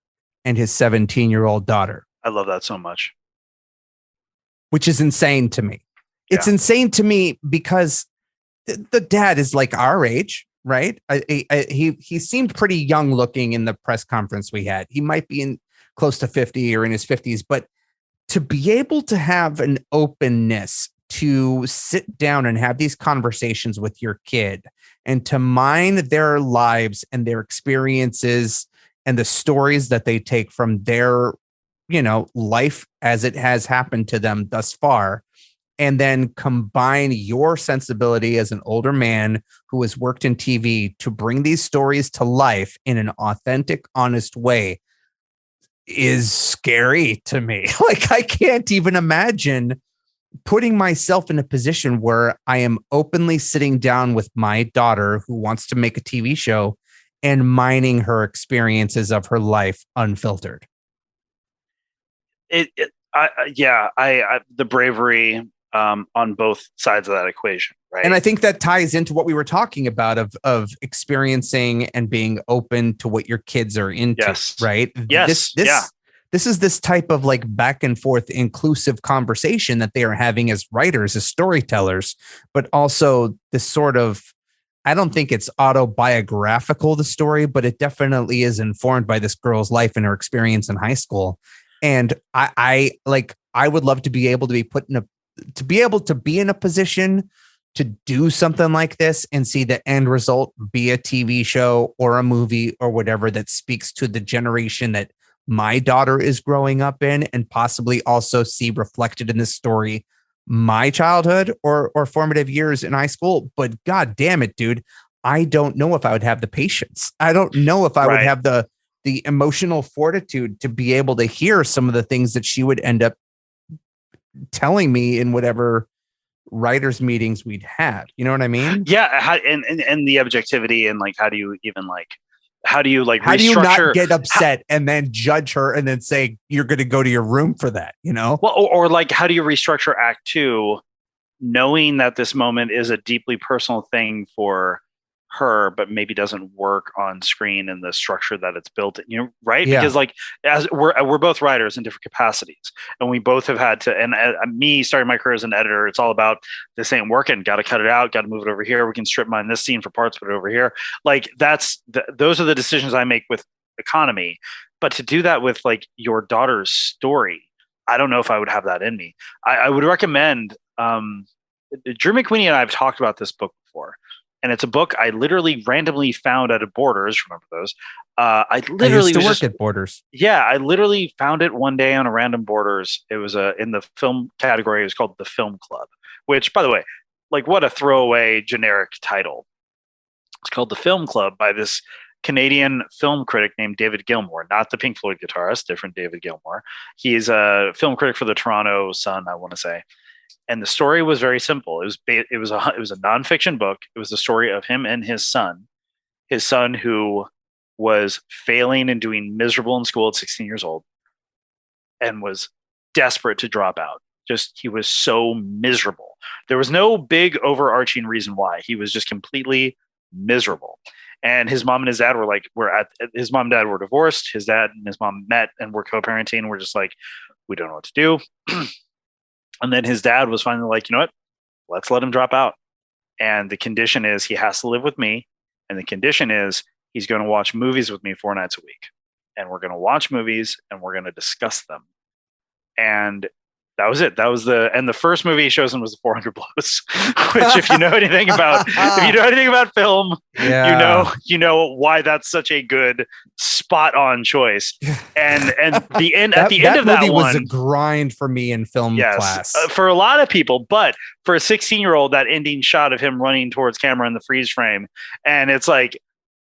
and his 17-year-old daughter. I love that so much. Which is insane to me. Yeah. It's insane to me because the dad is like our age, right? He seemed pretty young looking in the press conference we had. He might be close to 50 or in his 50s, but to be able to have an openness to sit down and have these conversations with your kid and to mine their lives and their experiences and the stories that they take from their, life as it has happened to them thus far. And then combine your sensibility as an older man who has worked in TV to bring these stories to life in an authentic, honest way is scary to me. Like, I can't even imagine putting myself in a position where I am openly sitting down with my daughter who wants to make a TV show and mining her experiences of her life unfiltered. The bravery on both sides of that equation, right? And I think that ties into what we were talking about of experiencing and being open to what your kids are into, right? Yes. This is this type of like back and forth inclusive conversation that they are having as writers, as storytellers, but also this sort of, I don't think it's autobiographical, the story, but it definitely is informed by this girl's life and her experience in high school. And I would love to be able to be in a position to do something like this and see the end result be a TV show or a movie or whatever that speaks to the generation that my daughter is growing up in, and possibly also see reflected in this story my childhood or formative years in high school. But God damn it, dude, I don't know if I would have the patience. I don't know if I would have the emotional fortitude to be able to hear some of the things that she would end up telling me in whatever writers meetings we'd have. You know what I mean? Yeah. And the objectivity and like, how do you even like, how do you How do you not get upset and then judge her and then say you're going to go to your room for that, you know? Well, or like, how do you restructure Act 2, knowing that this moment is a deeply personal thing for her, but maybe doesn't work on screen in the structure that it's built in, you know, right? Yeah. Because like, as we're both writers in different capacities, and we both have had to, and me starting my career as an editor, it's all about this ain't working, got to cut it out, got to move it over here, we can strip mine this scene for parts, put it over here. Like those are the decisions I make with economy. But to do that with like your daughter's story, I don't know if I would have that in me. I would recommend, Drew McWeeny and I have talked about this book before. And it's a book I literally randomly found at a Borders. Remember those? I literally used to work at Borders. Yeah, I literally found it one day on a random Borders. It was in the film category. It was called The Film Club, which, by the way, like what a throwaway generic title. It's called The Film Club by this Canadian film critic named David Gilmour, not the Pink Floyd guitarist, different David Gilmour. He's a film critic for the Toronto Sun, I want to say. And the story was very simple. It was a nonfiction book. It was the story of him and his son who was failing and doing miserable in school at 16 years old and was desperate to drop out. Just, he was so miserable. There was no big overarching reason why. He was just completely miserable. And his mom and his dad his mom and dad were divorced. His dad and his mom met and were co-parenting. We're just like, we don't know what to do. And then his dad was finally like, you know what, let's let him drop out. And the condition is he has to live with me. And the condition is he's going to watch movies with me 4 nights a week. And we're going to watch movies and we're going to discuss them. And that was it. And the first movie he shows him was The 400 Blows, which if you know anything about film, you know why that's such a good spot on choice. And the end at the end of that movie one was a grind for me in film class. For a lot of people, but for a 16-year-old, that ending shot of him running towards camera in the freeze frame, and it's like,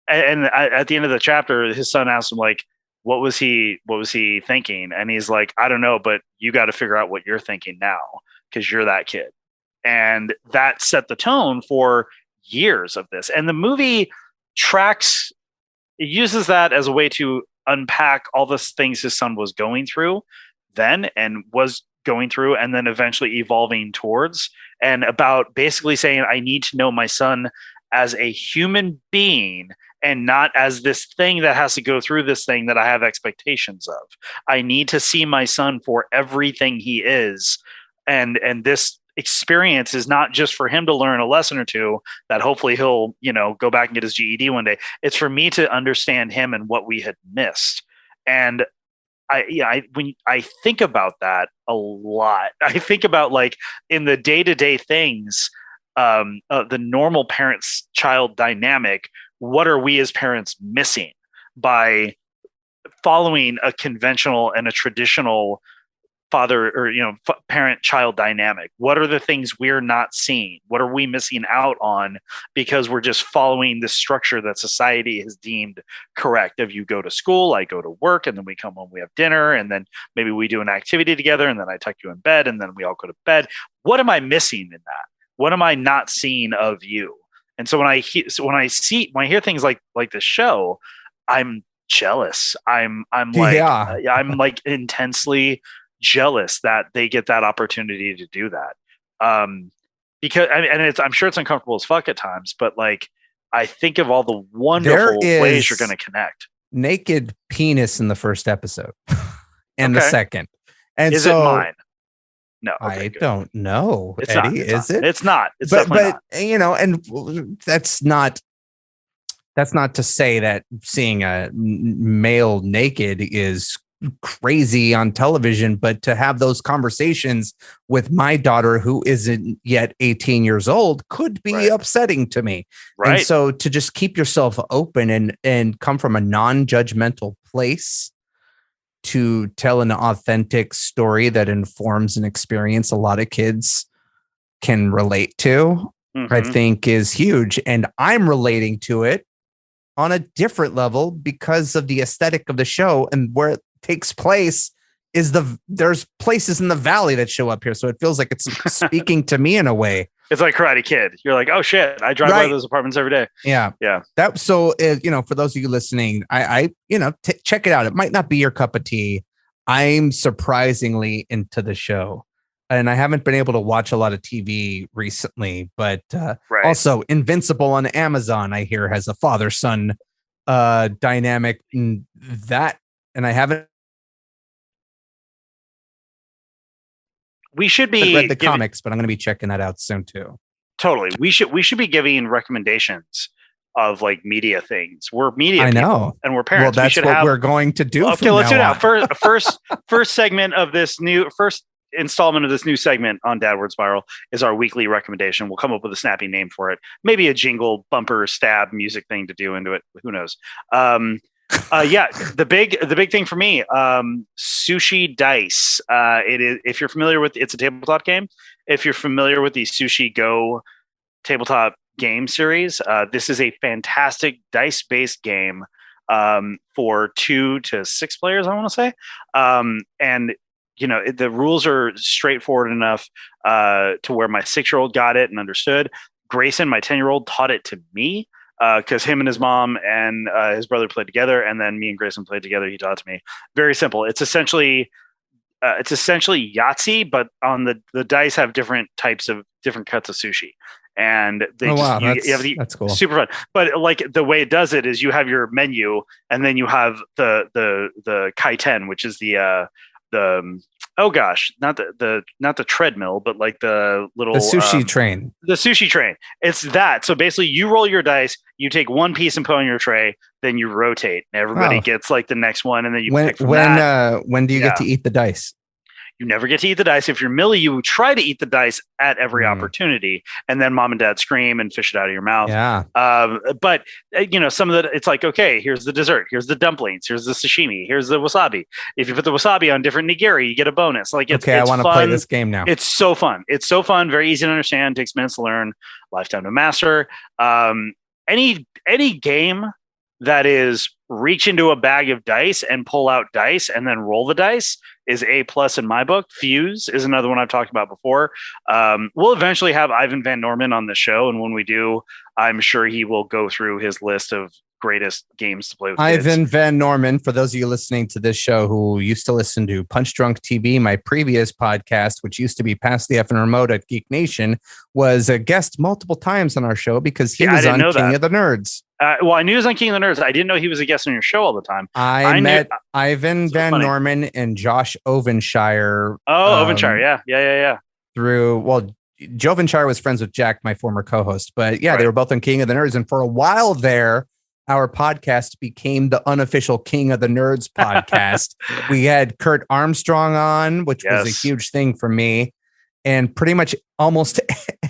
and at the end of the chapter, his son asked him like, what was he thinking? And he's like, I don't know, but you got to figure out what you're thinking now because you're that kid. And that set the tone for years of this. And the movie uses that as a way to unpack all the things his son was going through then and was going through and then eventually evolving towards, and about basically saying, I need to know my son as a human being and not as this thing that has to go through this thing that I have expectations of. I need to see my son for everything he is. And this experience is not just for him to learn a lesson or two that hopefully he'll, go back and get his GED one day. It's for me to understand him and what we had missed. And when I think about that a lot, I think about like in the day-to-day things, the normal parents-child dynamic. What are we as parents missing by following a conventional and a traditional father or, parent-child dynamic? What are the things we're not seeing? What are we missing out on because we're just following the structure that society has deemed correct? Of you go to school, I go to work, and then we come home, we have dinner, and then maybe we do an activity together, and then I tuck you in bed, and then we all go to bed. What am I missing in that? What am I not seeing of you? And so when I hear things like this show, I'm jealous. I'm like intensely jealous that they get that opportunity to do that. Because I'm sure it's uncomfortable as fuck at times, but like I think of all the wonderful ways you're going to connect. Naked penis in the first episode and the second. And is it mine? No, I don't know. It's Eddie, not. Is it? It's not. It's definitely not. And that's not to say that seeing a male naked is crazy on television, but to have those conversations with my daughter who isn't yet 18 years old could be upsetting to me. Right. And so to just keep yourself open and come from a non-judgmental place to tell an authentic story that informs an experience a lot of kids can relate to, I think is huge. And I'm relating to it on a different level because of the aesthetic of the show and where it takes place there's places in the valley that show up here, so it feels like it's speaking to me in a way. It's like Karate Kid. You're like, oh shit, I drive by those apartments every day. Yeah. That so for those of you listening, I check it out. It might not be your cup of tea. I'm surprisingly into the show, and I haven't been able to watch a lot of TV recently. But also, Invincible on Amazon, I hear, has a father-son dynamic. And I haven't. We should be read the comics, but I'm going to be checking that out soon too. Totally. We should be giving recommendations of like media things. We're media people, and we're parents. Well, that's what we're going to do. Okay, let's do it now. First segment of this first installment of this new segment on Dadward Spiral is our weekly recommendation. We'll come up with a snappy name for it. Maybe a jingle, bumper, stab music thing to do into it. Who knows? The big thing for me, Sushi Dice. It is, if you're familiar with, it's a tabletop game. If you're familiar with the Sushi Go tabletop game series, this is a fantastic dice-based game for 2 to 6 players, I want to say. And the rules are straightforward enough to where my 6-year-old got it and understood. Grayson, my 10-year-old, taught it to me. Because him and his mom and his brother played together, and then me and Grayson played together. He taught it to me. Very simple. It's essentially Yahtzee, but on the dice have different cuts of sushi, and that's cool. Super fun. But like the way it does it is you have your menu, and then you have the kaiten, which is the not the treadmill, but like the little sushi train. The sushi train. It's that. So basically, you roll your dice, you take one piece and put on your tray, then you rotate, and everybody gets like the next one, and then you pick from that. When do you get to eat the dice? You never get to eat the dice. If you're Millie, you try to eat the dice at every opportunity, and then mom and dad scream and fish it out of your mouth. Yeah. But some of it's like, okay, here's the dessert, here's the dumplings, here's the sashimi, here's the wasabi. If you put the wasabi on different nigiri, you get a bonus. Like, it's I want to play this game now. It's so fun. It's so fun. Very easy to understand. Takes minutes to learn. Lifetime to master. Any game that is reach into a bag of dice and pull out dice and then roll the dice is A+ in my book. Fuse is another one I've talked about before. We'll eventually have Ivan Van Norman on the show, and when we do, I'm sure he will go through his list of greatest games to play with kids. Ivan Van Norman, for those of you listening to this show who used to listen to Punch Drunk TV, my previous podcast, which used to be Past the Effing Remote at Geek Nation, was a guest multiple times on our show because he was on King of the Nerds. Well, I knew he was on King of the Nerds. I didn't know he was a guest on your show all the time. I met Ivan Van Norman and Josh Ovenshire. Ovenshire, yeah. Jovenshire was friends with Jack, my former co-host, but they were both on King of the Nerds, and for a while there, our podcast became the unofficial King of the Nerds podcast. We had Kurt Armstrong on, which was a huge thing for me. And pretty much almost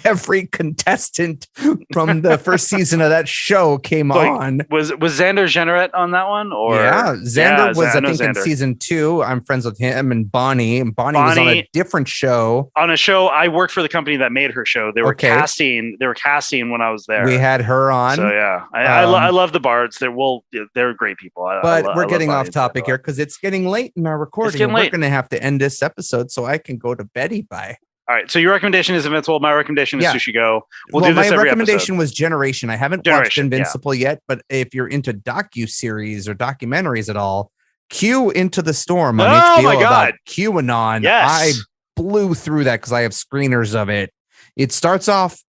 every contestant from the first season of that show came on. Was Xander Generette on that one? Or Xander was, I think, in season 2. I'm friends with him and Bonnie. And Bonnie was on a different show. On a show, I worked for the company that made her show. They were casting. They were casting when I was there. We had her on. So I love the Bards. They're great people. We're getting off topic here because it's getting late in our recording. We're going to have to end this episode so I can go to Betty by. All right, so your recommendation is Invincible. My recommendation is Sushi Go. We'll do this every recommendation episode. Was Generation. I haven't watched Invincible yet, but if you're into docu-series or documentaries at all, Q Into the Storm on HBO my God. About QAnon. Yes. I blew through that because I have screeners of it. It starts off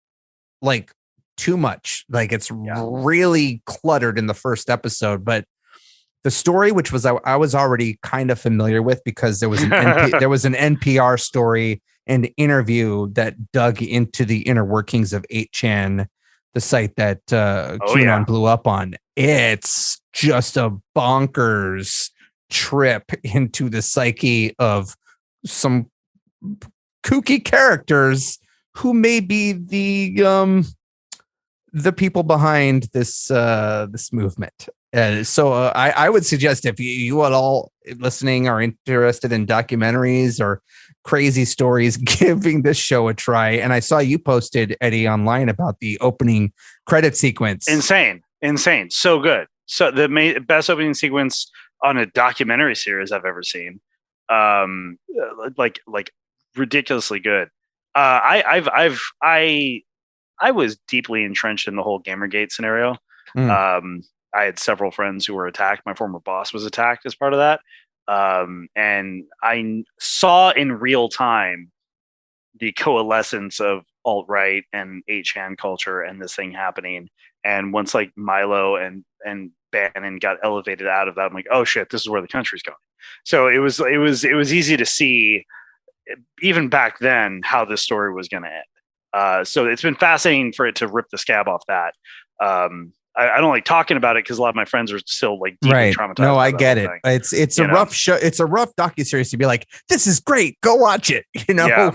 like too much. Like it's really cluttered in the first episode, but the story, which was I was already kind of familiar with because there was an there was an NPR story and interview that dug into the inner workings of 8chan, the site that QAnon blew up on. It's just a bonkers trip into the psyche of some kooky characters who may be the people behind this movement. So I would suggest if you at all listening are interested in documentaries or crazy stories, giving this show a try. And I saw you posted, Eddie, online about the opening credit sequence. Insane. So good. So the best opening sequence on a documentary series I've ever seen. like ridiculously good. I was deeply entrenched in the whole Gamergate scenario. I had several friends who were attacked. My former boss was attacked as part of that. And I saw in real time the coalescence of alt-right and 8chan culture and this thing happening. And once like Milo and Bannon got elevated out of that, I'm like, oh shit, this is where the country's going. So it was easy to see even back then how this story was going to end. So it's been fascinating for it to rip the scab off that. I don't like talking about it because a lot of my friends are still like deeply traumatized. No, I get it. It's a rough show. It's a rough docuseries to be like, this is great. Go watch it.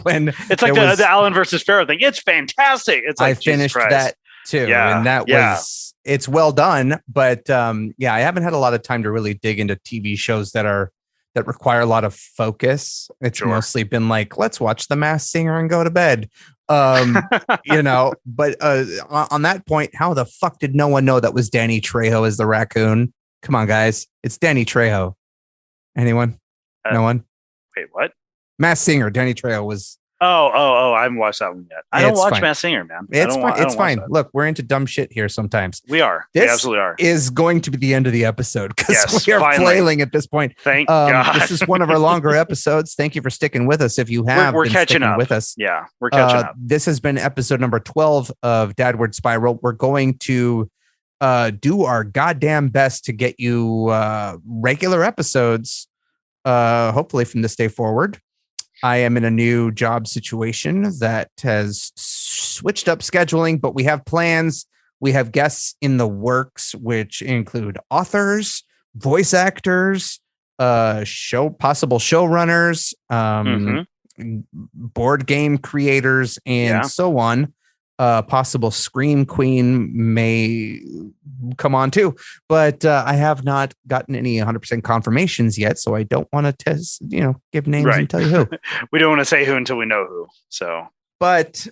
When it's like the Allen versus Farrow thing. It's fantastic. It's like, I finished that too, and that was it's well done. But I haven't had a lot of time to really dig into TV shows that require a lot of focus. It's mostly been like, let's watch The Masked Singer and go to bed. But on that point, how the fuck did no one know that was Danny Trejo as the raccoon? Come on, guys. It's Danny Trejo. Anyone? No one? Wait, what? Masked Singer. Danny Trejo was. Oh, I haven't watched that one yet. I don't watch Masked Singer, man. It's fine. Look, we're into dumb shit here sometimes. We are. We absolutely are. Is going to be the end of the episode because we are flailing at this point. Thank God. This is one of our longer episodes. Thank you for sticking with us. If you have, we're catching up with us. Yeah, we're catching up. This has been episode number 12 of Dadward Spiral. We're going to do our goddamn best to get you regular episodes, hopefully from this day forward. I am in a new job situation that has switched up scheduling, but we have plans. We have guests in the works, which include authors, voice actors, possible showrunners, board game creators, and so on. Possible Scream Queen may come on too, but I have not gotten any 100% confirmations yet, so I don't want to give names and tell you who. We don't want to say who until we know who. So, but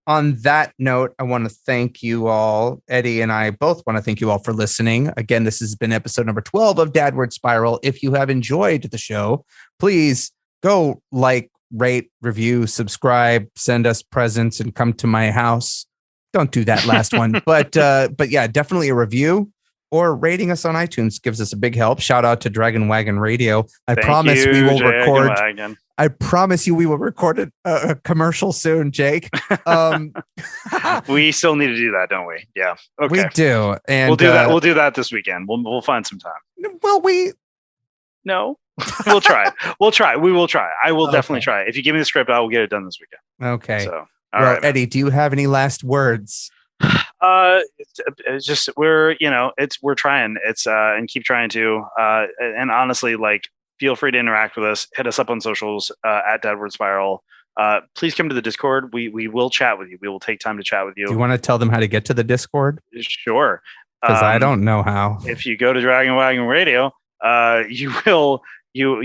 on that note, I want to thank you all. Eddie and I both want to thank you all for listening. Again, this has been episode number 12 of Dadward Spiral. If you have enjoyed the show, please go rate, review, subscribe, send us presents, and come to my house. Don't do that last one, but yeah, definitely a review or rating us on iTunes gives us a big help. Shout out to Dragon Wagon Radio. I promise we will record a commercial soon, Jake. We still need to do that, don't we? Yeah. Okay. We do, and we'll do that. We'll do that this weekend. We'll find some time. Well, No. We'll try. We will try. I will definitely try. If you give me the script, I will get it done this weekend. Okay. So, right, Eddie, do you have any last words? It's just we're trying. It's and keep trying to. And honestly, feel free to interact with us. Hit us up on socials at Dadward Spiral. Please come to the Discord. We will chat with you. We will take time to chat with you. Do you want to tell them how to get to the Discord? Sure. Because I don't know how. If you go to Dragon Wagon Radio, you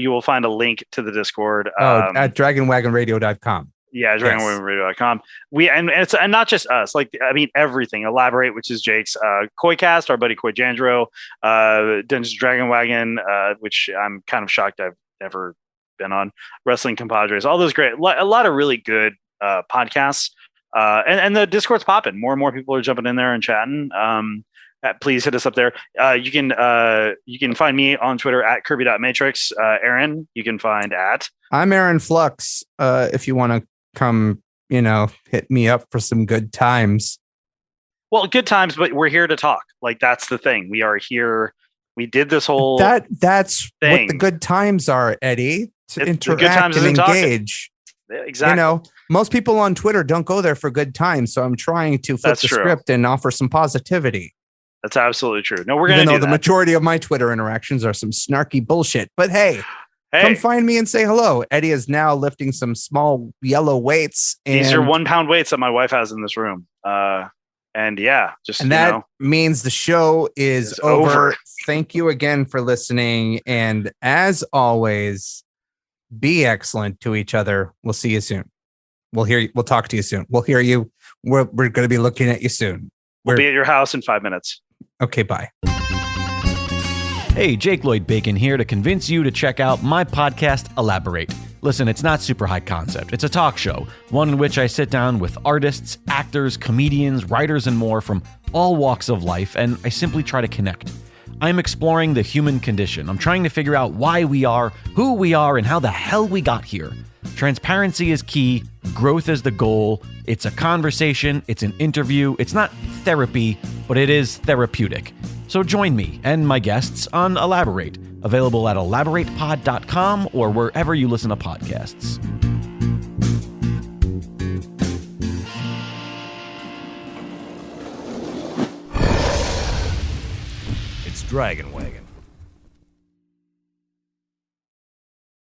will find a link to the Discord at dragonwagonradio.com. Yeah, dragonwagonradio.com. And not just us, everything. Elaborate, which is Jake's Koicast, our buddy Koi Jandro, Dungeons Dragon Wagon, which I'm kind of shocked I've never been on. Wrestling Compadres, all those great, a lot of really good podcasts. And the Discord's popping. More and more people are jumping in there and chatting. Please hit us up there. You can find me on Twitter at Kirby.Matrix. Aaron, you can find at. I'm Aaron Flux. If you want to come, hit me up for some good times. Well, good times, but we're here to talk. That's the thing. We are here. We did this whole that's thing. What the good times are, Eddie. To interact and engage. Exactly. Most people on Twitter don't go there for good times, so I'm trying to flip the script and offer some positivity. That's absolutely true. No, we're going to do that. The majority of my Twitter interactions are some snarky bullshit. But hey, come find me and say hello. Eddie is now lifting some small yellow weights. These are 1 pound weights that my wife has in this room. And that means the show is over. Thank you again for listening. And as always, be excellent to each other. We'll see you soon. We'll hear you. We'll talk to you soon. We'll hear you. We're going to be looking at you soon. We'll be at your house in 5 minutes. Okay, bye. Hey, Jake Lloyd Bacon here to convince you to check out my podcast, Elaborate. Listen, it's not super high concept. It's a talk show, one in which I sit down with artists, actors, comedians, writers, and more from all walks of life, and I simply try to connect. I'm exploring the human condition. I'm trying to figure out why we are, who we are, and how the hell we got here. Transparency is key. Growth is the goal. It's a conversation. It's an interview. It's not therapy, but it is therapeutic. So join me and my guests on Elaborate, available at elaboratepod.com or wherever you listen to podcasts. It's Dragon Wagon.